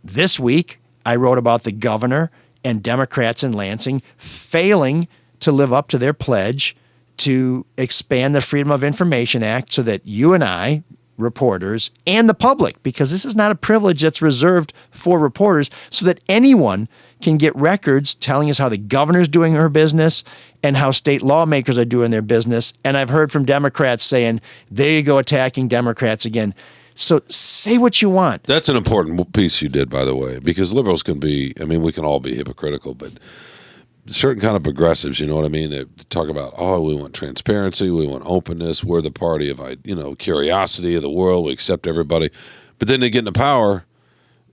S3: This week, I wrote about the governor and Democrats in Lansing failing to live up to their pledge to expand the Freedom of Information Act so that you and I, reporters, and the public, because this is not a privilege that's reserved for reporters, so that anyone can get records telling us how the governor's doing her business and how state lawmakers are doing their business. And I've heard from Democrats saying, there you go, attacking Democrats again. So say what you want.
S6: That's an important piece you did, by the way, because liberals can be, we can all be hypocritical, but certain kind of progressives, you know what I mean? They talk about, we want transparency, we want openness, we're the party of, curiosity of the world, we accept everybody. But then they get into power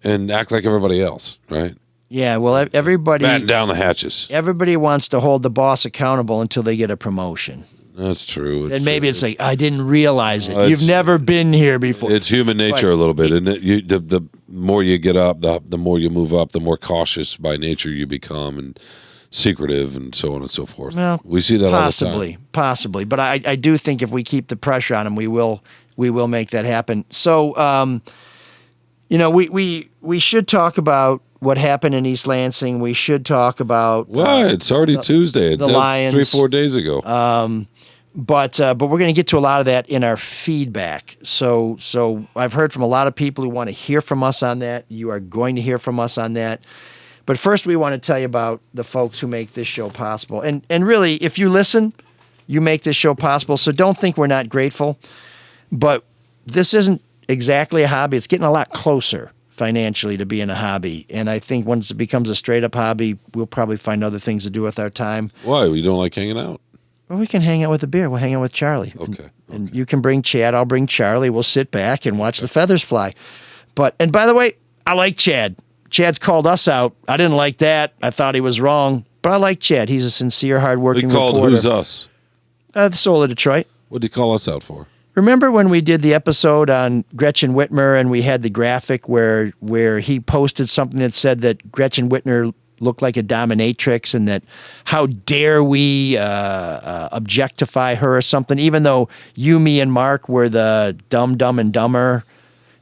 S6: and act like everybody else, right?
S3: Yeah, well, everybody...
S6: Batten down the hatches.
S3: Everybody wants to hold the boss accountable until they get a promotion.
S6: That's true.
S3: And maybe it's like, I didn't realize it. You've never been here before.
S6: It's human nature a little bit, isn't it? The more you get up, the more you move up, the more cautious by nature you become, and secretive, and so on and so forth. Well, we see that all the time.
S3: Possibly. But I do think if we keep the pressure on them, we will make that happen. So, we should talk about what happened in East Lansing. We should talk about
S6: it's already Tuesday.
S3: The Lions
S6: 3-4 days ago.
S3: But we're going to get to a lot of that in our feedback. So I've heard from a lot of people who want to hear from us on that. You are going to hear from us on that. But first, we want to tell you about the folks who make this show possible. And really, if you listen, you make this show possible. So don't think we're not grateful. But this isn't exactly a hobby. It's getting a lot closer financially to being a hobby. And I think once it becomes a straight-up hobby, we'll probably find other things to do with our time.
S6: Why? You don't like hanging out?
S3: Well, we can hang out with a beer. We'll hang out with Charlie.
S6: Okay.
S3: And you can bring Chad. I'll bring Charlie. We'll sit back and watch the feathers fly. And by the way, I like Chad. Chad's called us out. I didn't like that. I thought he was wrong. But I like Chad. He's a sincere, hardworking reporter.
S6: He called who's us?
S3: The Soul of Detroit.
S6: What did he call us out for?
S3: Remember when we did the episode on Gretchen Whitmer and we had the graphic where he posted something that said that Gretchen Whitmer looked like a dominatrix and that how dare we objectify her or something, even though you, me, and Mark were the dumb and dumber.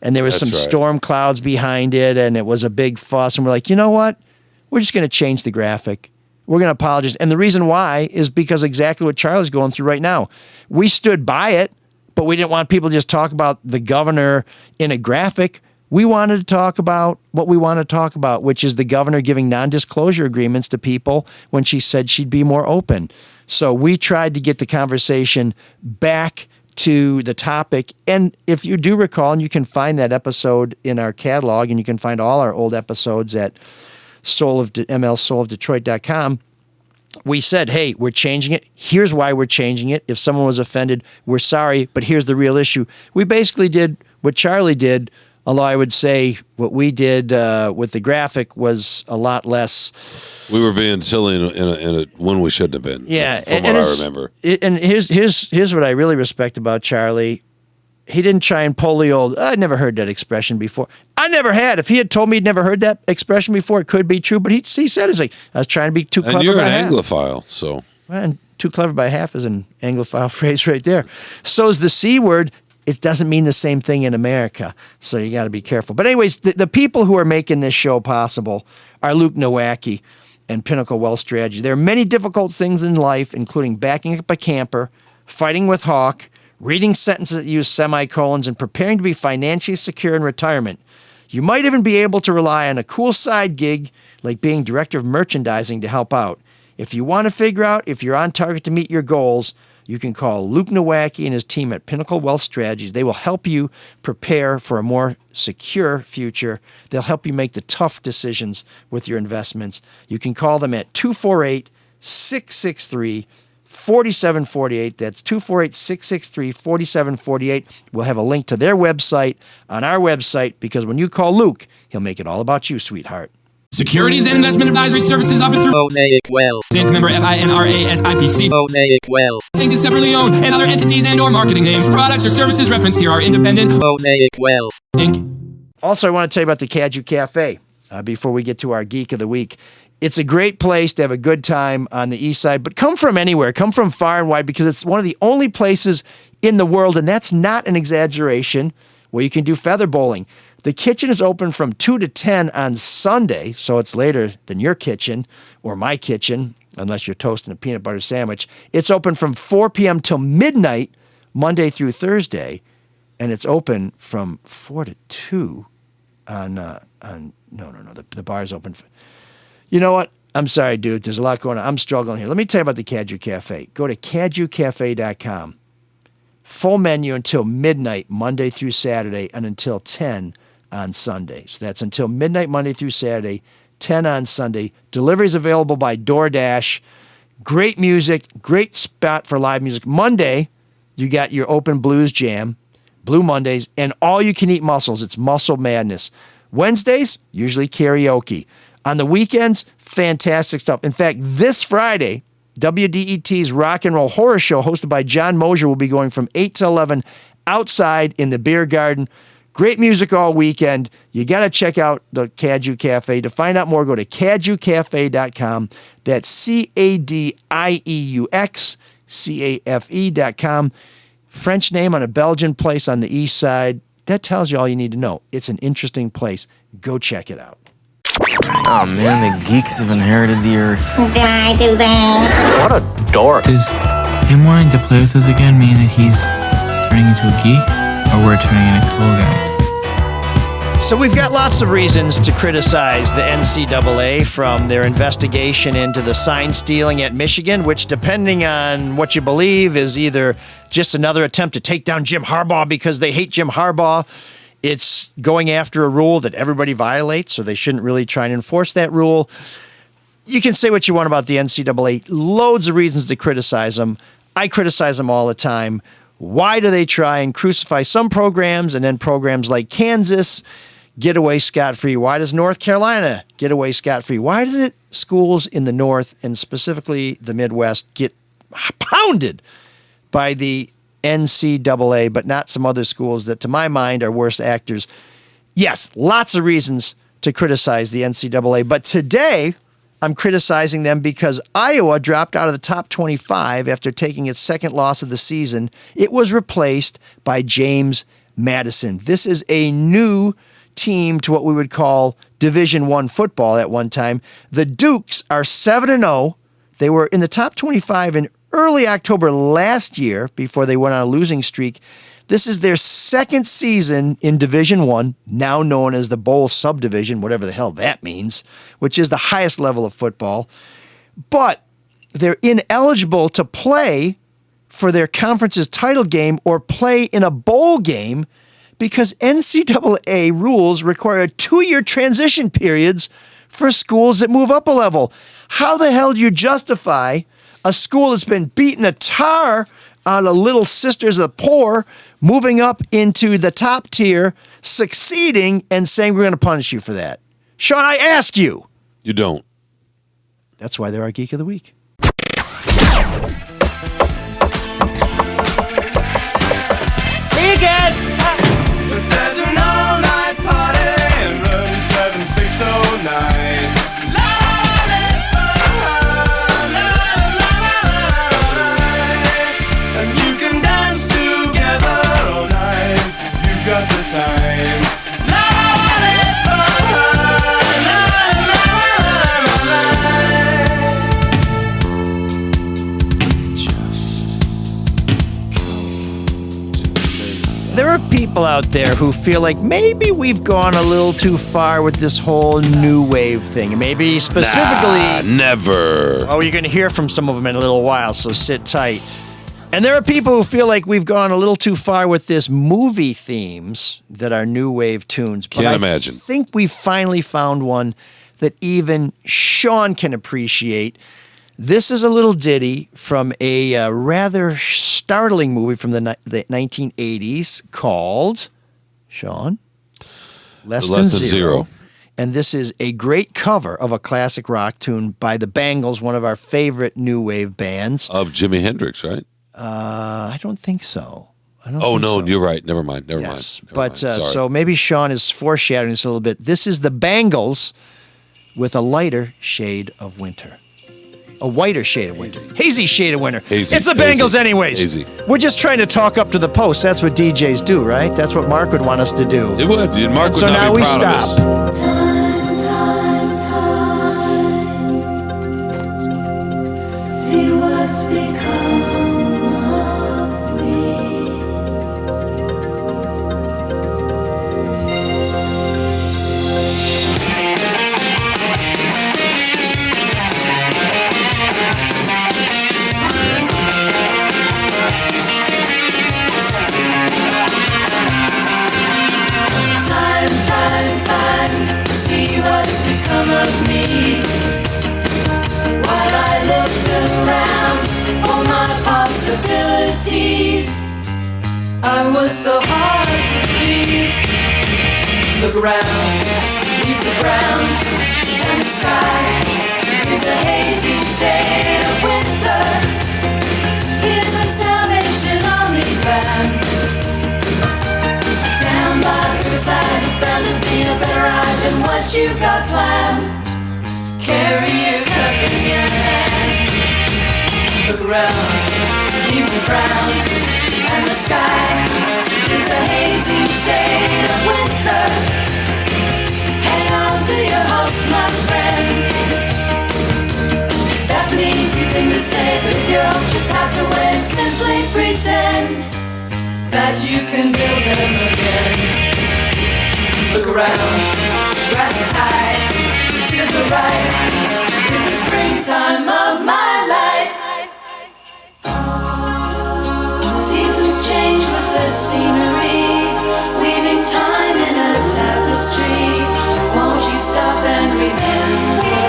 S3: And there was some storm clouds behind it, and it was a big fuss. And we're like, you know what? We're just going to change the graphic. We're going to apologize. And the reason why is because exactly what Charlie's going through right now. We stood by it, but we didn't want people to just talk about the governor in a graphic. We wanted to talk about what we want to talk about, which is the governor giving non-disclosure agreements to people when she said she'd be more open. So we tried to get the conversation back to the topic. And if you do recall, and you can find that episode in our catalog, and you can find all our old episodes at mlsoulofdetroit.com, we said, hey, we're changing it. Here's why we're changing it. If someone was offended, we're sorry, but here's the real issue. We basically did what Charlie did, although I would say what we did with the graphic was a lot less.
S6: We were being silly in a when we shouldn't have been.
S3: Yeah,
S6: from what I remember.
S3: And here's what I really respect about Charlie. He didn't try and pull the old, I'd never heard that expression before. I never had. If he had told me he'd never heard that expression before, it could be true. But he said, it's like, I was trying to be too clever by half.
S6: And you're an Anglophile, so.
S3: Well, and too clever by half is an Anglophile phrase right there. So is the C word. It doesn't mean the same thing in America, so you got to be careful. But anyways, the people who are making this show possible are Luke Nowacki and Pinnacle Wealth Strategy. There are many difficult things in life, including backing up a camper, fighting with Hawk, reading sentences that use semicolons, and preparing to be financially secure in retirement. You might even be able to rely on a cool side gig like being director of merchandising to help out. If you want to figure out if you're on target to meet your goals, you can call Luke Nowacki and his team at Pinnacle Wealth Strategies. They will help you prepare for a more secure future. They'll help you make the tough decisions with your investments. You can call them at 248-663-4748. That's 248-663-4748. We'll have a link to their website on our website because when you call Luke, he'll make it all about you, sweetheart.
S8: Securities and investment advisory services offered through
S9: Mosaic Wealth.
S8: Inc. member FINRA-SIPC.
S9: Mosaic Wealth.
S8: Inc. is separately owned, and other entities and/or marketing names, products, or services referenced here are independent.
S9: Mosaic Wealth.
S8: Inc.
S3: Also, I want to tell you about the Caju Cafe before we get to our Geek of the Week. It's a great place to have a good time on the east side, but come from anywhere. Come from far and wide because it's one of the only places in the world, and that's not an exaggeration, where you can do feather bowling. The kitchen is open from 2 to 10 on Sunday, so it's later than your kitchen or my kitchen, unless you're toasting a peanut butter sandwich. It's open from 4 p.m. till midnight, Monday through Thursday, and it's open from 4 to 2 the bar's open. You know what? I'm sorry, dude. There's a lot going on. I'm struggling here. Let me tell you about the Caju Cafe. Go to cajucafe.com. Full menu until midnight, Monday through Saturday, and until 10 on Sunday. So that's until midnight, Monday through Saturday, 10 on Sunday. Deliveries available by DoorDash. Great music, great spot for live music. Monday, you got your open blues jam, Blue Mondays, and all you can eat mussels. It's Muscle Madness. Wednesdays, usually karaoke. On the weekends, fantastic stuff. In fact, this Friday, WDET's Rock and Roll Horror Show, hosted by John Mosier, will be going from 8 to 11 outside in the beer garden. Great music all weekend. You got to check out the Caju Cafe. To find out more, go to cajucafe.com. That's CADIEUX, French name on a Belgian place on the east side. That tells you all you need to know. It's an interesting place. Go check it out.
S10: Oh man, the geeks have inherited the earth.
S11: Did I do that?
S10: What a dork.
S12: Does him wanting to play with us again mean that he's turning into a geek? Or we're turning into cool guys?
S3: So we've got lots of reasons to criticize the NCAA, from their investigation into the sign stealing at Michigan, which, depending on what you believe, is either just another attempt to take down Jim Harbaugh because they hate Jim Harbaugh. It's going after a rule that everybody violates, so they shouldn't really try and enforce that rule. You can say what you want about the NCAA. Loads of reasons to criticize them. I criticize them all the time. Why do they try and crucify some programs and then programs like Kansas get away scot-free? Why does North Carolina get away scot-free? Why does it schools in the North and specifically the Midwest get pounded by the NCAA, but not some other schools that, to my mind, are worse actors? Yes, lots of reasons to criticize the NCAA, but today I'm criticizing them because Iowa dropped out of the top 25 after taking its second loss of the season. It was replaced by James Madison. This is a new team to what we would call Division I football at one time. The Dukes are 7-0. They were in the top 25 in early October last year before they went on a losing streak. This is their second season in Division I, now known as the Bowl Subdivision, whatever the hell that means, which is the highest level of football. But they're ineligible to play for their conference's title game or play in a bowl game because NCAA rules require 2-year transition periods for schools that move up a level. How the hell do you justify a school that's been beating a tar out of Little Sisters of the Poor, moving up into the top tier, succeeding, and saying we're going to punish you for that? Shawn, I ask you.
S6: You don't.
S3: That's why they're our Geek of the Week.
S2: Me again!
S13: There's an all-night party in room 7609. Got the time. Just
S3: people out there who feel like maybe we've gone a little too far with this whole new wave thing. Maybe specifically...
S6: never.
S3: Oh, you're going to hear from some of them in a little while, so sit tight. And there are people who feel like we've gone a little too far with this movie themes that are new wave tunes. But
S6: Can't imagine.
S3: I think we finally found one that even Shawn can appreciate. This is a little ditty from a rather startling movie from the 1980s called, Shawn? Less Than Zero. And this is a great cover of a classic rock tune by the Bangles, one of our favorite new wave bands.
S6: Of Jimi Hendrix, right?
S3: I don't think so.
S6: You're right. Never mind.
S3: So maybe Shawn is foreshadowing this a little bit. This is the Bangles with a lighter shade of winter. A whiter shade of winter. Hazy shade of winter.
S6: Hazy.
S3: It's the Bangles anyways.
S6: Hazy.
S3: We're just trying to talk up to the post. That's what DJs do, right? That's what Mark would want us to do.
S6: It would. Mark would
S3: so
S6: not
S3: now
S6: be
S3: we
S6: proud
S3: stop.
S6: of us.
S13: Time. See what's become of me. Time, see what's become of me. While I looked around for my possibilities, I was so hard to please. Look around, leaves are brown, and the sky is a hazy shade of winter. Hear the Salvation Army band. Down by the riverside is bound to be a better ride than what you've got planned. Carry your cup in your hand. Look around, leaves are brown, and the sky is a hazy shade of winter. Hang on to your hopes, my friend. That's an easy thing to say, but if your hopes should pass away, simply pretend that you can build them again. Look around, grass is high, fields are ripe. It's the springtime of my life. Seasons change with the scenery, weaving time in a tapestry. Won't you stop and remember me?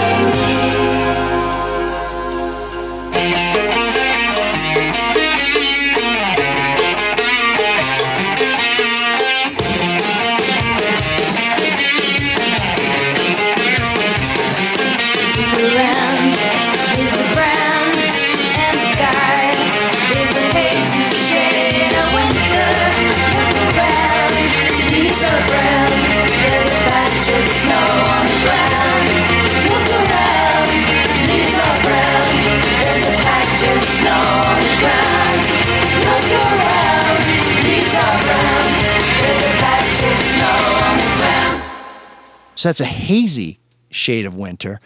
S3: So that's a hazy shade of winter.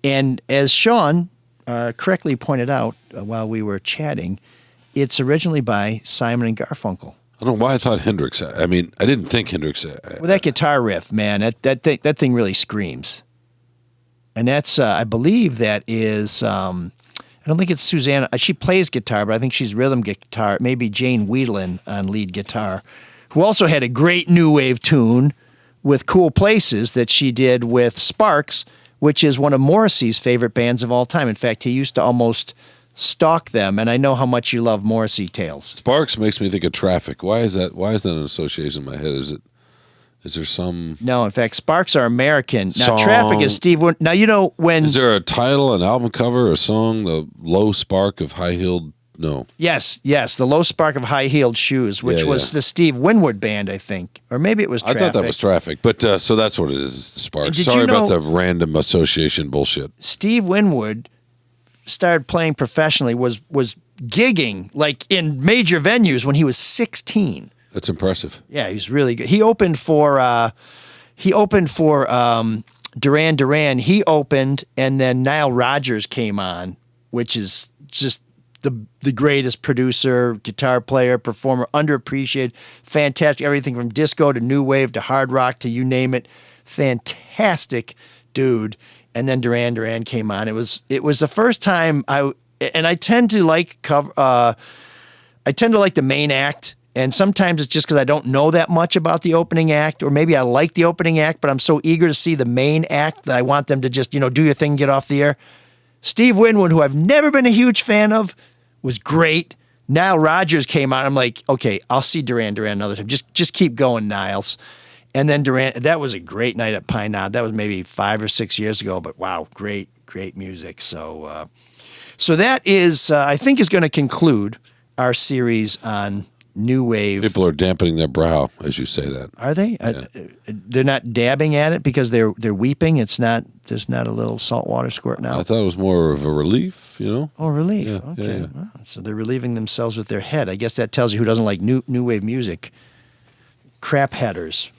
S3: And as Shawn correctly pointed out while we were chatting, it's originally by Simon and Garfunkel.
S6: I don't know why I thought Hendrix. I mean, I didn't think Hendrix.
S3: Well, that guitar riff, man, that thing really screams. And that's, I believe that is, I don't think it's Susanna. She plays guitar, but I think she's rhythm guitar. Maybe Jane Whelan on lead guitar, who also had a great new wave tune with Cool Places that she did with Sparks, which is one of Morrissey's favorite bands of all time. In fact, he used to almost stalk them, and I know how much you love Morrissey tales.
S6: Sparks makes me think of Traffic. Why is that? Why is that an association in my head? Is there some?
S3: No, in fact, Sparks are American. Now,
S6: song?
S3: Traffic is Steve. Now you know when.
S6: Is there a title, an album cover, a song, "The Low Spark of High Heeled"? No.
S3: Yes, the Low Spark of High Heeled Shoes, which was the Steve Winwood band, I think, or maybe it was Traffic.
S6: I thought that was Traffic, but so that's what it is. It's the Sparks. Sorry about the random association bullshit.
S3: Steve Winwood started playing professionally, was gigging like in major venues when he was 16.
S6: That's impressive.
S3: Yeah, he's really good. He opened for Duran Duran. He opened, and then Nile Rodgers came on, which is just the greatest producer, guitar player, performer, underappreciated, fantastic, everything from disco to new wave to hard rock to you name it. Fantastic dude. And then Duran Duran came on. It was the first time I tend to like the main act. And sometimes it's just because I don't know that much about the opening act, or maybe I like the opening act, but I'm so eager to see the main act that I want them to just, do your thing, get off the air. Steve Winwood, who I've never been a huge fan of, was great. Nile Rodgers came on. I'm like, okay, I'll see Duran Duran another time. Just keep going, Niles. And then Duran, that was a great night at Pine Knob. That was maybe 5 or 6 years ago, but wow, great music. So that is, I think, is going to conclude our series on new wave.
S6: People are dampening their brow as you say that.
S3: Are they?
S6: Yeah.
S3: They're not dabbing at it because they're weeping. There's not a little saltwater squirt now.
S6: I thought it was more of a relief,
S3: Oh, relief.
S6: Yeah,
S3: Okay.
S6: yeah.
S3: Wow. So they're relieving themselves with their head. I guess that tells you who doesn't like new wave music. Crap headers.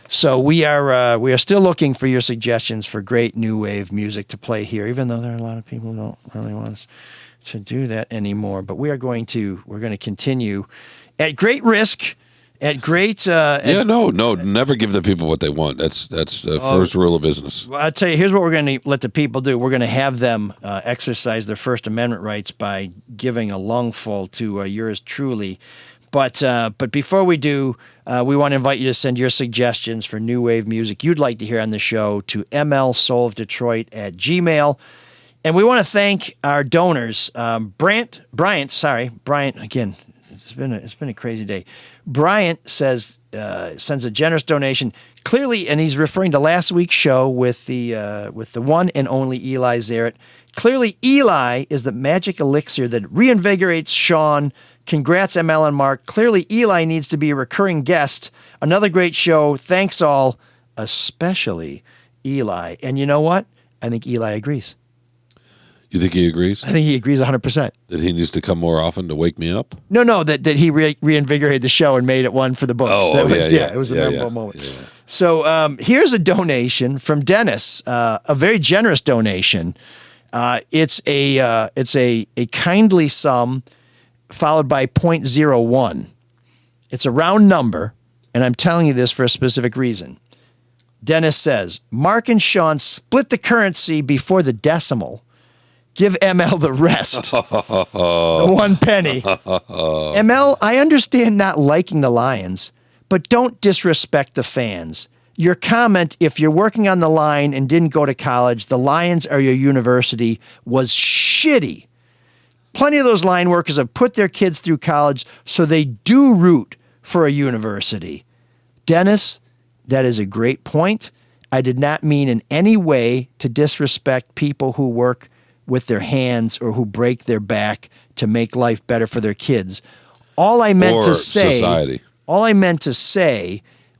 S3: So we are still looking for your suggestions for great new wave music to play here, even though there are a lot of people who don't really want us to do that anymore. But we're going to continue at great risk, at great.
S6: Never give the people what they want. That's the first rule of business.
S3: Well, I'll tell you, here's what we're going to let the people do. We're going to have them exercise their First Amendment rights by giving a lungful to yours truly. But before we do, we want to invite you to send your suggestions for new wave music you'd like to hear on the show to mlsoulofdetroit@gmail.com. And we want to thank our donors. Bryant, again, it's been a crazy day. Bryant sends a generous donation. Clearly, and he's referring to last week's show with the one and only Eli Zaret. Clearly, Eli is the magic elixir that reinvigorates Shawn. Congrats, ML and Mark. Clearly, Eli needs to be a recurring guest. Another great show. Thanks all, especially Eli. And you know what? I think Eli agrees.
S6: You think he agrees?
S3: I think he agrees 100%.
S6: That he needs to come more often to wake me up?
S3: No, that he reinvigorated the show and made it one for the books. It was a memorable moment. Yeah. So here's a donation from Dennis, a very generous donation. It's a kindly sum followed by 0.01. It's a round number, and I'm telling you this for a specific reason. Dennis says, Mark and Shawn split the currency before the decimal. Give ML the rest. The 1 penny. ML, I understand not liking the Lions, but don't disrespect the fans. Your comment, if you're working on the line and didn't go to college, the Lions are your university, was shitty. Plenty of those line workers have put their kids through college, so they do root for a university. Dennis, that is a great point. I did not mean in any way to disrespect people who work with their hands or who break their back to make life better for their kids. All I meant to say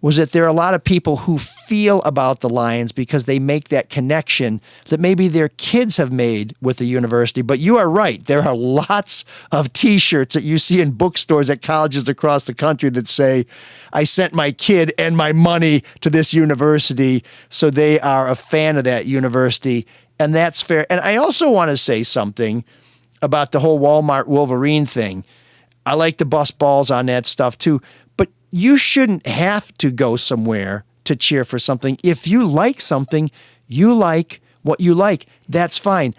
S3: was that there are a lot of people who feel about the Lions because they make that connection that maybe their kids have made with the university. But you are right. There are lots of T-shirts that you see in bookstores at colleges across the country that say, I sent my kid and my money to this university, so they are a fan of that university. And that's fair. And I also want to say something about the whole Walmart Wolverine thing. I like to bust balls on that stuff too. But you shouldn't have to go somewhere to cheer for something. If you like something, you like what you like. That's fine.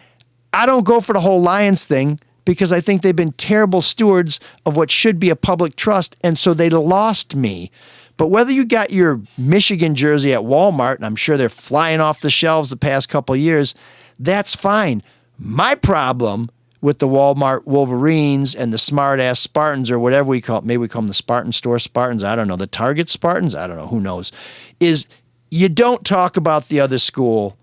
S3: I don't go for the whole Lions thing because I think they've been terrible stewards of what should be a public trust. And so they lost me. But whether you got your Michigan jersey at Walmart, and I'm sure they're flying off the shelves the past couple of years, that's fine. My problem with the Walmart Wolverines and the smart-ass Spartans or whatever we call it, maybe we call them the Spartan Store Spartans, I don't know, the Target Spartans, I don't know, who knows, is you don't talk about the other school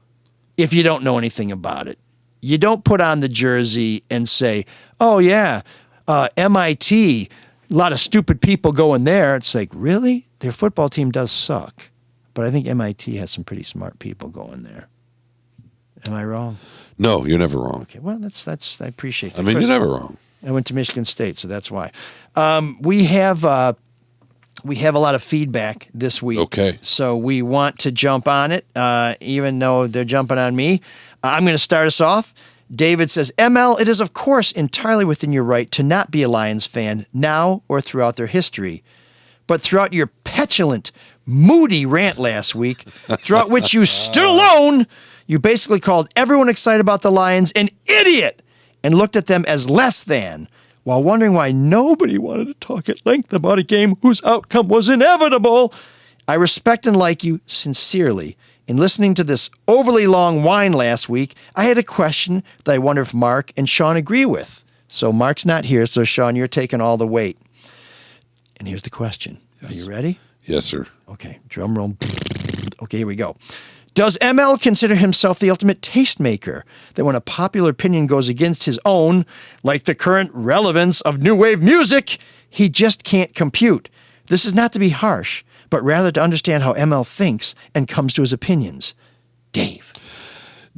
S3: if you don't know anything about it. You don't put on the jersey and say, oh yeah, MIT, a lot of stupid people going there. It's like, really? Their football team does suck. But I think MIT has some pretty smart people going there. Am I wrong?
S6: No, you're never wrong.
S3: Okay, well, that's I appreciate that.
S6: I mean, you're never wrong.
S3: I went to Michigan State, so that's why. We have a lot of feedback this week.
S6: Okay.
S3: So we want to jump on it, even though they're jumping on me. I'm going to start us off. David says, ML, it is of course entirely within your right to not be a Lions fan now or throughout their history. But throughout your petulant, moody rant last week, throughout which you stood alone, you basically called everyone excited about the Lions an idiot and looked at them as less than, while wondering why nobody wanted to talk at length about a game whose outcome was inevitable. I respect and like you sincerely. In listening to this overly long whine last week, I had a question that I wonder if Mark and Shawn agree with. So Mark's not here, so Shawn, you're taking all the weight. And here's the question. Yes. Are you ready?
S6: Yes, sir.
S3: Okay, drum roll. Okay, here we go. Does ML consider himself the ultimate tastemaker, that when a popular opinion goes against his own, like the current relevance of new wave music, he just can't compute? This is not to be harsh, but rather to understand how ML thinks and comes to his opinions. Dave,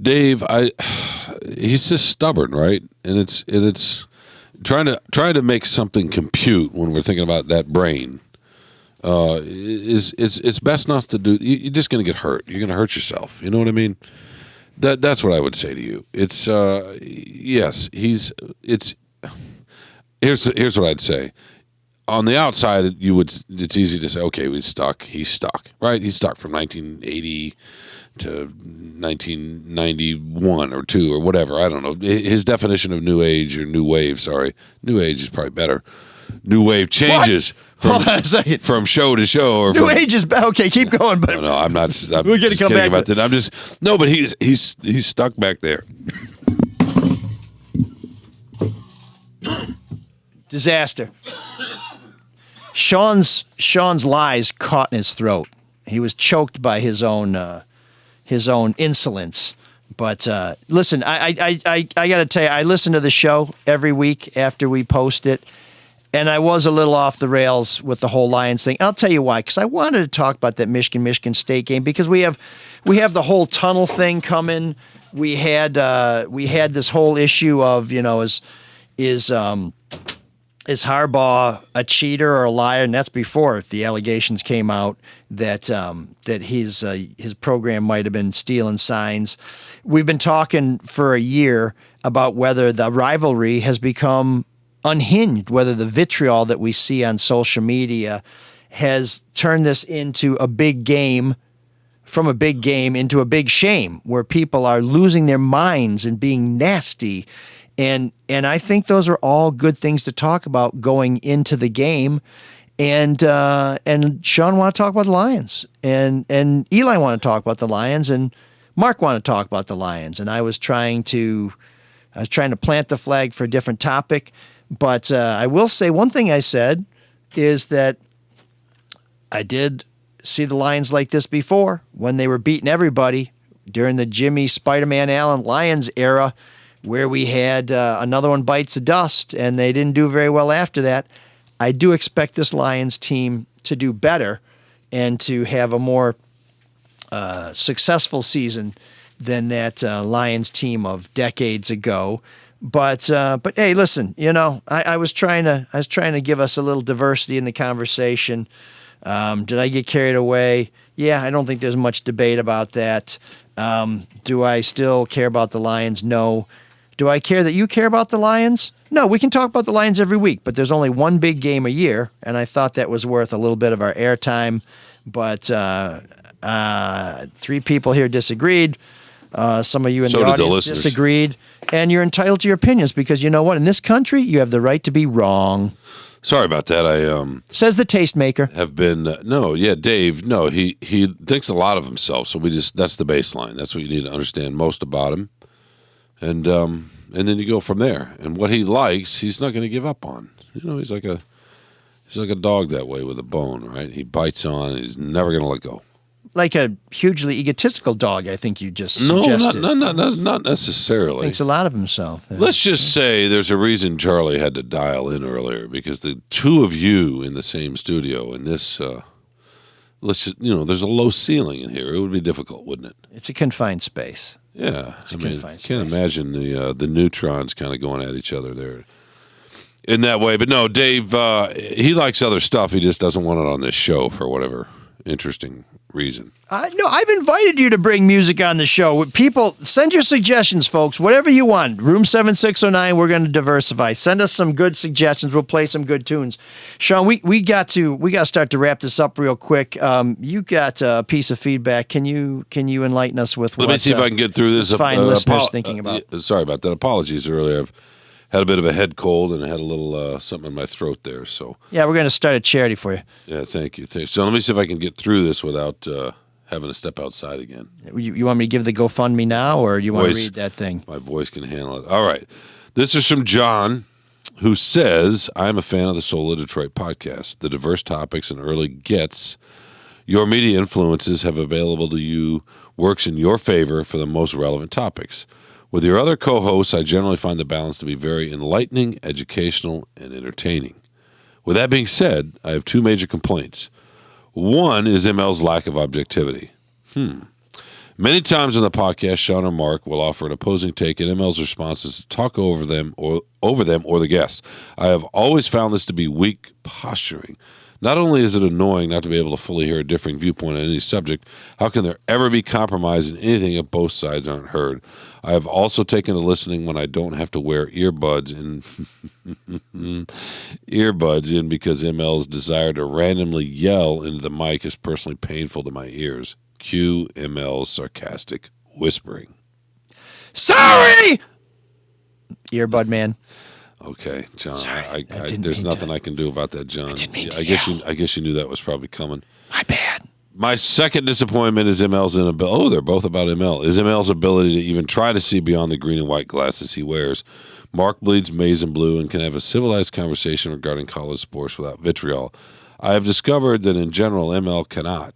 S6: he's just stubborn, right? And it's trying to make something compute when we're thinking about that brain. It's best not to do. You're just going to get hurt. You're going to hurt yourself. You know what I mean? That's what I would say to you. It's yes. Here's what I'd say. On the outside, it's easy to say, okay, he's stuck, right? He's stuck from 1980 to 1991 or 2 or whatever. I don't know. His definition of new age or new wave, new age is probably better. New wave changes from show to show. Or
S3: new age is okay. Keep going, but
S6: no, I'm not.
S3: We're going to come back
S6: about that. I'm just but he's stuck back there.
S3: Disaster. Shawn's lies caught in his throat. He was choked by his own insolence. But listen, I got to tell you, I listen to the show every week after we post it, and I was a little off the rails with the whole Lions thing. And I'll tell you why, because I wanted to talk about that Michigan State game because we have the whole tunnel thing coming. We had this whole issue of is Harbaugh a cheater or a liar? And that's before the allegations came out that his program might have been stealing signs. We've been talking for a year about whether the rivalry has become unhinged, whether the vitriol that we see on social media has turned this into a big game, from a big game into a big shame, where people are losing their minds and being nasty. And I think those are all good things to talk about going into the game. And Shawn want to talk about the Lions, and Eli want to talk about the Lions, and Mark want to talk about the Lions. And I was trying to plant the flag for a different topic, but I will say one thing I said is that I did see the Lions like this before when they were beating everybody during the Jimmy Spider-Man Allen Lions era, where we had another one bites the dust, and they didn't do very well after that. I do expect this Lions team to do better and to have a more successful season than that Lions team of decades ago. But hey, listen, I was trying to give us a little diversity in the conversation. Did I get carried away? Yeah, I don't think there's much debate about that. Do I still care about the Lions? No. Do I care that you care about the Lions? No, we can talk about the Lions every week, but there's only one big game a year, and I thought that was worth a little bit of our airtime. But 3 people here disagreed. Some of you in the audience disagreed. And you're entitled to your opinions because you know what? In this country, you have the right to be wrong.
S6: Sorry about that.
S3: Says the tastemaker.
S6: Have been Dave. No, he thinks a lot of himself. So that's the baseline. That's what you need to understand most about him, and then you go from there. And what he likes, he's not going to give up on. He's like a dog that way with a bone, right? He bites on. And he's never going to let go.
S3: Like a hugely egotistical dog, I think you just suggested.
S6: No, not necessarily.
S3: Thinks a lot of himself.
S6: Let's just say there's a reason Charlie had to dial in earlier, because the two of you in the same studio in this, there's a low ceiling in here. It would be difficult, wouldn't it?
S3: It's a confined space.
S6: Yeah, can't imagine the neutrons kind of going at each other there in that way. But no, Dave, he likes other stuff. He just doesn't want it on this show for whatever interesting reason.
S3: No, I've invited you to bring music on the show. People, send your suggestions, folks. Whatever you want. Room 7609, we're going to diversify. Send us some good suggestions. We'll play some good tunes. Shawn, we got to start to wrap this up real quick. You got a piece of feedback. Can you enlighten us with
S6: Let me see if I can get through this.
S3: Fine listeners thinking about.
S6: Sorry about that. Apologies earlier. I've had a bit of a head cold and I had a little something in my throat there. So
S3: yeah, we're going to start a charity for you.
S6: Yeah, thank you. So let me see if I can get through this without having to step outside again.
S3: You want me to give the GoFundMe now, or you want to read that thing?
S6: My voice can handle it. All right. This is from John, who says, I'm a fan of the Soul of Detroit podcast. The diverse topics and early gets your media influences have available to you works in your favor for the most relevant topics. With your other co-hosts, I generally find the balance to be very enlightening, educational, and entertaining. With that being said, I have two major complaints. One is ML's lack of objectivity. Many times on the podcast, Shawn or Mark will offer an opposing take, and ML's response is to talk over them or the guest. I have always found this to be weak posturing. Not only is it annoying not to be able to fully hear a differing viewpoint on any subject, how can there ever be compromise in anything if both sides aren't heard? I have also taken to listening when I don't have to wear earbuds in because ML's desire to randomly yell into the mic is personally painful to my ears. Cue ML's sarcastic whispering.
S3: Sorry! Earbud man.
S6: Okay, John.
S3: Sorry,
S6: There's nothing I can do about that, John. I guess you knew that was probably coming.
S3: My bad.
S6: My second disappointment is ML's inability. Oh, they're both about ML. Is ML's ability to even try to see beyond the green and white glasses he wears. Mark bleeds maize and blue and can have a civilized conversation regarding college sports without vitriol. I have discovered that in general, ML cannot.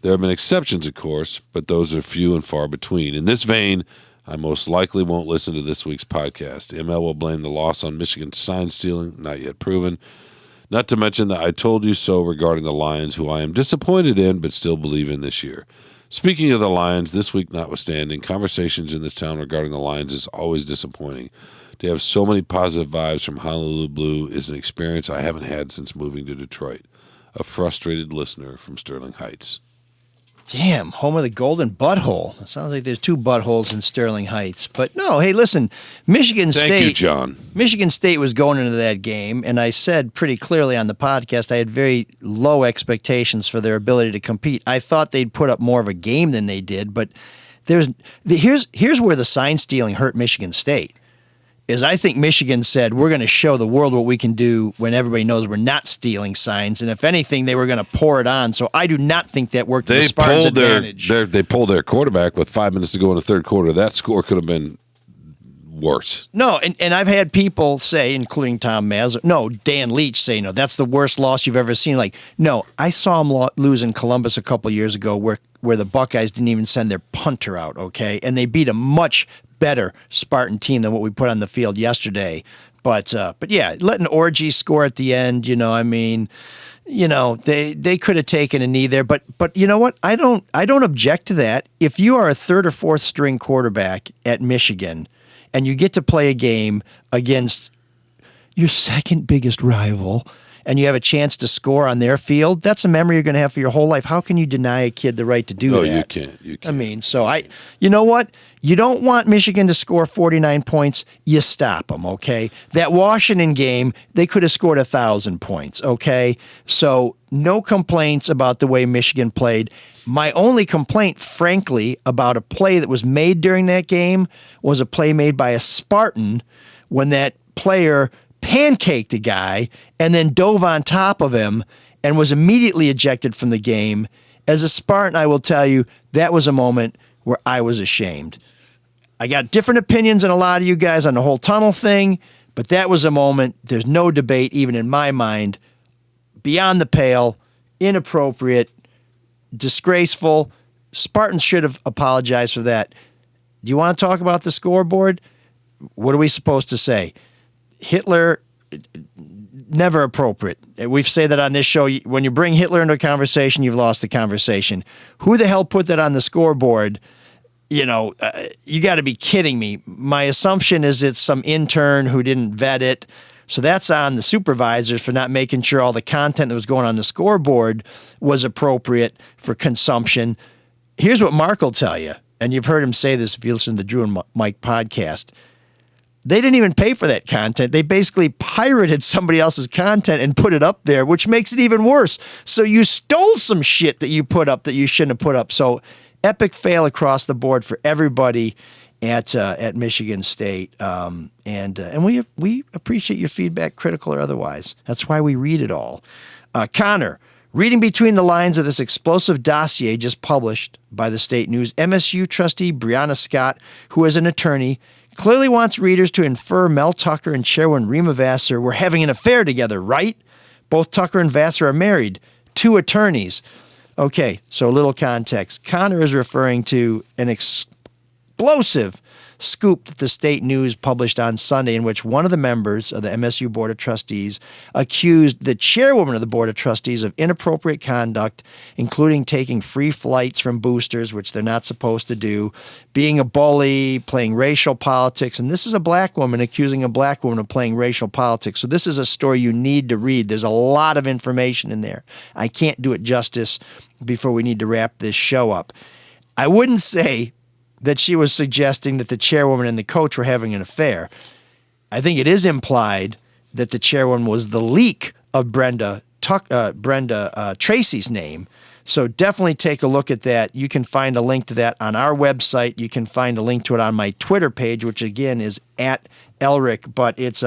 S6: There have been exceptions, of course, but those are few and far between. In this vein, I most likely won't listen to this week's podcast. ML will blame the loss on Michigan's sign stealing, not yet proven. Not to mention that I told you so regarding the Lions, who I am disappointed in but still believe in this year. Speaking of the Lions, this week notwithstanding, conversations in this town regarding the Lions is always disappointing. To have so many positive vibes from Honolulu Blue is an experience I haven't had since moving to Detroit. A frustrated listener from Sterling Heights.
S3: Damn, home of the golden butthole. It sounds like there's two buttholes in Sterling Heights. But no, hey, listen, Michigan State.
S6: Thank you, John.
S3: Michigan State was going into that game, and I said pretty clearly on the podcast I had very low expectations for their ability to compete. I thought they'd put up more of a game than they did, but here's where the sign stealing hurt Michigan State. Is I think Michigan said, we're going to show the world what we can do when everybody knows we're not stealing signs. And if anything, they were going to pour it on. So I do not think that worked to the Spartans' advantage.
S6: They pulled their quarterback with 5 minutes to go in the third quarter. That score could have been worse.
S3: No, and I've had people say, including Tom Maz, Dan Leach say, no, that's the worst loss you've ever seen. Like, no, I saw them lose in Columbus a couple years ago where the Buckeyes didn't even send their punter out, okay? And they beat a much better Spartan team than what we put on the field yesterday. But yeah, letting Orgy score at the end, they could have taken a knee there. But you know what? I don't object to that. If you are a third or fourth string quarterback at Michigan and you get to play a game against your second biggest rival and you have a chance to score on their field, that's a memory you're going to have for your whole life. How can you deny a kid the right to do that?
S6: No, you can't.
S3: I mean, you know what? You don't want Michigan to score 49 points. You stop them, okay? That Washington game, they could have scored 1,000 points, okay? So no complaints about the way Michigan played. My only complaint, frankly, about a play that was made during that game was a play made by a Spartan when that player pancaked a guy and then dove on top of him and was immediately ejected from the game. As a Spartan, I will tell you, that was a moment where I was ashamed. I got different opinions than a lot of you guys on the whole tunnel thing, but that was a moment, there's no debate, even in my mind, beyond the pale, inappropriate, disgraceful. Spartans should have apologized for that. Do you want to talk about the scoreboard? What are we supposed to say? Hitler, never appropriate. We've said that on this show. When you bring Hitler into a conversation, you've lost the conversation. Who the hell put that on the scoreboard? You got to be kidding me. My assumption is it's some intern who didn't vet it, So that's on the supervisors for not making sure all the content that was going on the scoreboard was appropriate for consumption. Here's what Mark will tell you, and you've heard him say this if you listen to the Drew and Mike podcast. They didn't even pay for that content. They basically pirated somebody else's content and put it up there, which makes it even worse. So you stole some shit that you put up that you shouldn't have put up. So epic fail across the board for everybody at Michigan State. And we appreciate your feedback, critical or otherwise. That's why we read it all. Connor, reading between the lines of this explosive dossier just published by the State News, MSU trustee Brianna Scott, who is an attorney, clearly wants readers to infer Mel Tucker and chairwoman Rima Vassar were having an affair together, right? Both Tucker and Vassar are married, 2 attorneys. Okay, so a little context. Connor is referring to an explosive scoop that the State News published on Sunday in which one of the members of the MSU Board of Trustees accused the chairwoman of the Board of Trustees of inappropriate conduct, including taking free flights from boosters, which they're not supposed to do, being a bully, playing racial politics. And this is a black woman accusing a black woman of playing racial politics. So this is a story you need to read. There's a lot of information in there. I can't do it justice before we need to wrap this show up. I wouldn't say that she was suggesting that the chairwoman and the coach were having an affair. I think it is implied that the chairwoman was the leak of Brenda Tracy's name. So definitely take a look at that. You can find a link to that on our website. You can find a link to it on my Twitter page, which again is @Elric. But it's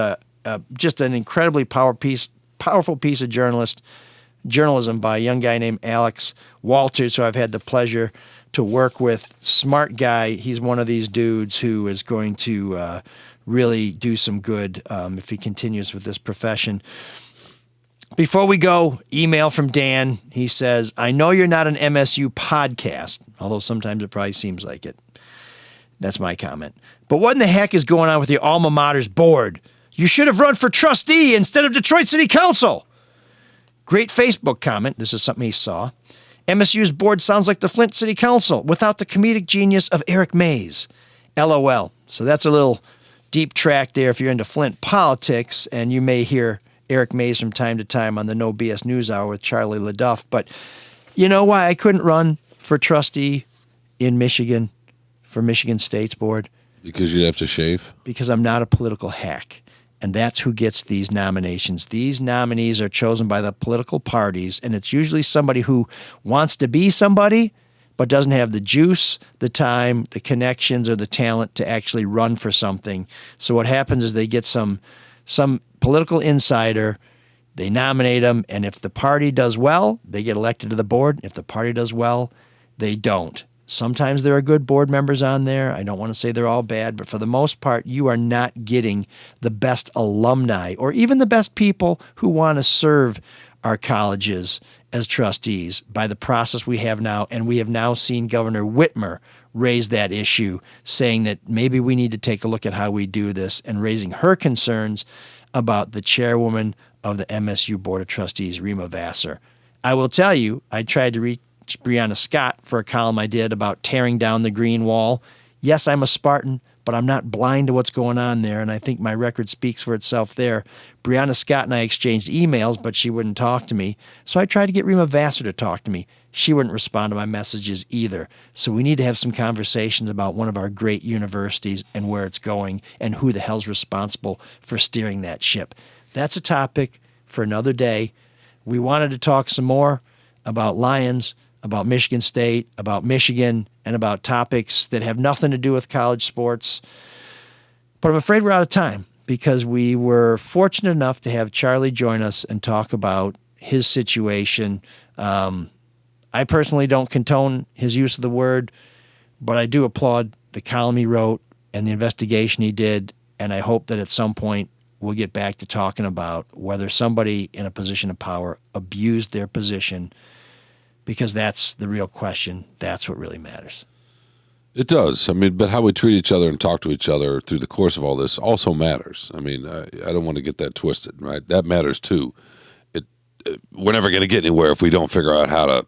S3: just an incredibly powerful piece of journalism by a young guy named Alex Walters, who I've had the pleasure to work with. Smart guy. He's one of these dudes who is going to really do some good if he continues with this profession. Before we go, email from Dan. He says, I know you're not an MSU podcast, although sometimes it probably seems like it. That's my comment. But what in the heck is going on with your alma mater's board? You should have run for trustee instead of Detroit City Council. Great Facebook comment. This is something he saw. MSU's board sounds like the Flint City Council without the comedic genius of Eric Mays. LOL. So that's a little deep track there if you're into Flint politics, and you may hear Eric Mays from time to time on the No BS News Hour with Charlie LeDuff. But you know why I couldn't run for trustee in Michigan for Michigan State's board?
S6: Because you'd have to shave?
S3: Because I'm not a political hack. And that's who gets these nominations. These nominees are chosen by the political parties, and it's usually somebody who wants to be somebody but doesn't have the juice, the time, the connections, or the talent to actually run for something. So what happens is they get some political insider, they nominate them, and if the party does well, they get elected to the board. If the party does well, they don't. Sometimes there are good board members on there. I don't want to say they're all bad, but for the most part, you are not getting the best alumni or even the best people who want to serve our colleges as trustees by the process we have now. And we have now seen Governor Whitmer raise that issue, saying that maybe we need to take a look at how we do this, and raising her concerns about the chairwoman of the MSU Board of Trustees, Rima Vassar. I will tell you, I tried to reach Brianna Scott for a column I did about tearing down the green wall. Yes, I'm a Spartan, but I'm not blind to what's going on there, and I think my record speaks for itself there. Brianna Scott and I exchanged emails, but she wouldn't talk to me. So I tried to get Rima Vassar to talk to me. She wouldn't respond to my messages either. So we need to have some conversations about one of our great universities and where it's going and who the hell's responsible for steering that ship. That's a topic for another day. We wanted to talk some more about Lions, about Michigan State, about Michigan, and about topics that have nothing to do with college sports. But I'm afraid we're out of time because we were fortunate enough to have Charlie join us and talk about his situation. I personally don't condone his use of the word, but I do applaud the column he wrote and the investigation he did, and I hope that at some point we'll get back to talking about whether somebody in a position of power abused their position, because that's the real question. That's what really matters.
S6: It does. I mean, but how we treat each other and talk to each other through the course of all this also matters. I mean, I don't want to get that twisted, right? That matters too. We're never going to get anywhere if we don't figure out how to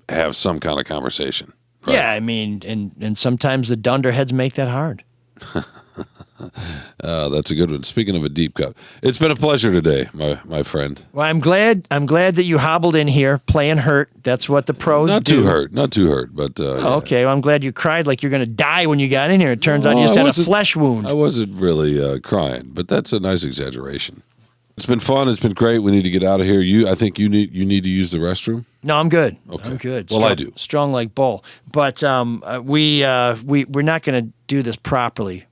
S6: have some kind of conversation. Right?
S3: Yeah, I mean, and sometimes the dunderheads make that hard.
S6: That's a good one. Speaking of a deep cut, it's been a pleasure today, my friend.
S3: Well, I'm glad that you hobbled in here playing hurt. That's what the pros do.
S6: Not too hurt, but
S3: okay. Well, I'm glad you cried like you're going to die when you got in here. It turns out you just had a flesh wound.
S6: I wasn't really crying, but that's a nice exaggeration. It's been fun. It's been great. We need to get out of here. I think you need to use the restroom.
S3: No, I'm good.
S6: Okay.
S3: I'm good.
S6: Well, I do.
S3: Strong like bull. But we're not going to do this properly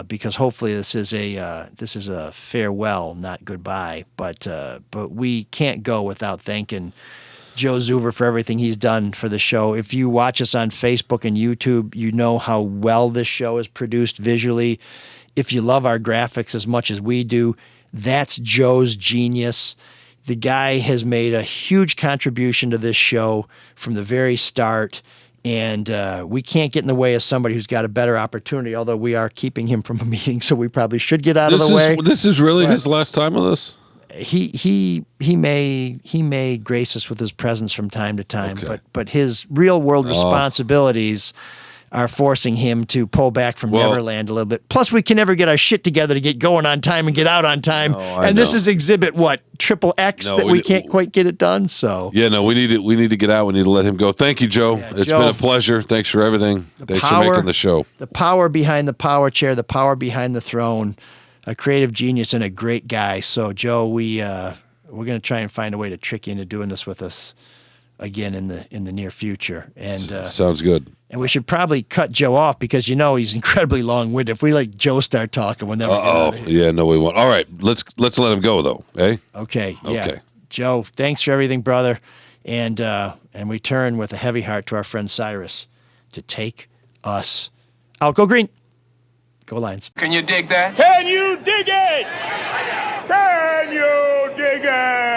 S3: because hopefully this is a farewell, not goodbye. But we can't go without thanking Joe Zuver for everything he's done for the show. If you watch us on Facebook and YouTube, you know how well this show is produced visually. If you love our graphics as much as we do, that's Joe's genius. The guy has made a huge contribution to this show from the very start, and we can't get in the way of somebody who's got a better opportunity, although we are keeping him from a meeting, so we probably should get out of the way.
S6: This is really his last time with us?
S3: He may grace us with his presence from time to time, but his real-world responsibilities are forcing him to pull back from Neverland a little bit. Plus, we can never get our shit together to get going on time and get out on time. This is exhibit XXX that we can't quite get it done. So
S6: we need to get out. We need to let him go. Thank you, Joe. It's been a pleasure. Thanks for everything. Thanks for making the show.
S3: The power behind the power chair, the power behind the throne, a creative genius and a great guy. So Joe, we're going to try and find a way to trick you into doing this with us again in the near future. And
S6: sounds good.
S3: And we should probably cut Joe off because he's incredibly long-winded. If we let Joe start talking, we'll never get out of here.
S6: Yeah, no, we won't. All right, let's let him go though, eh?
S3: Okay, yeah. Okay. Joe, thanks for everything, brother. And we turn with a heavy heart to our friend Cyrus to take us out. Go Green. Go Lions.
S1: Can you dig that?
S2: Can you dig it? Can you dig it?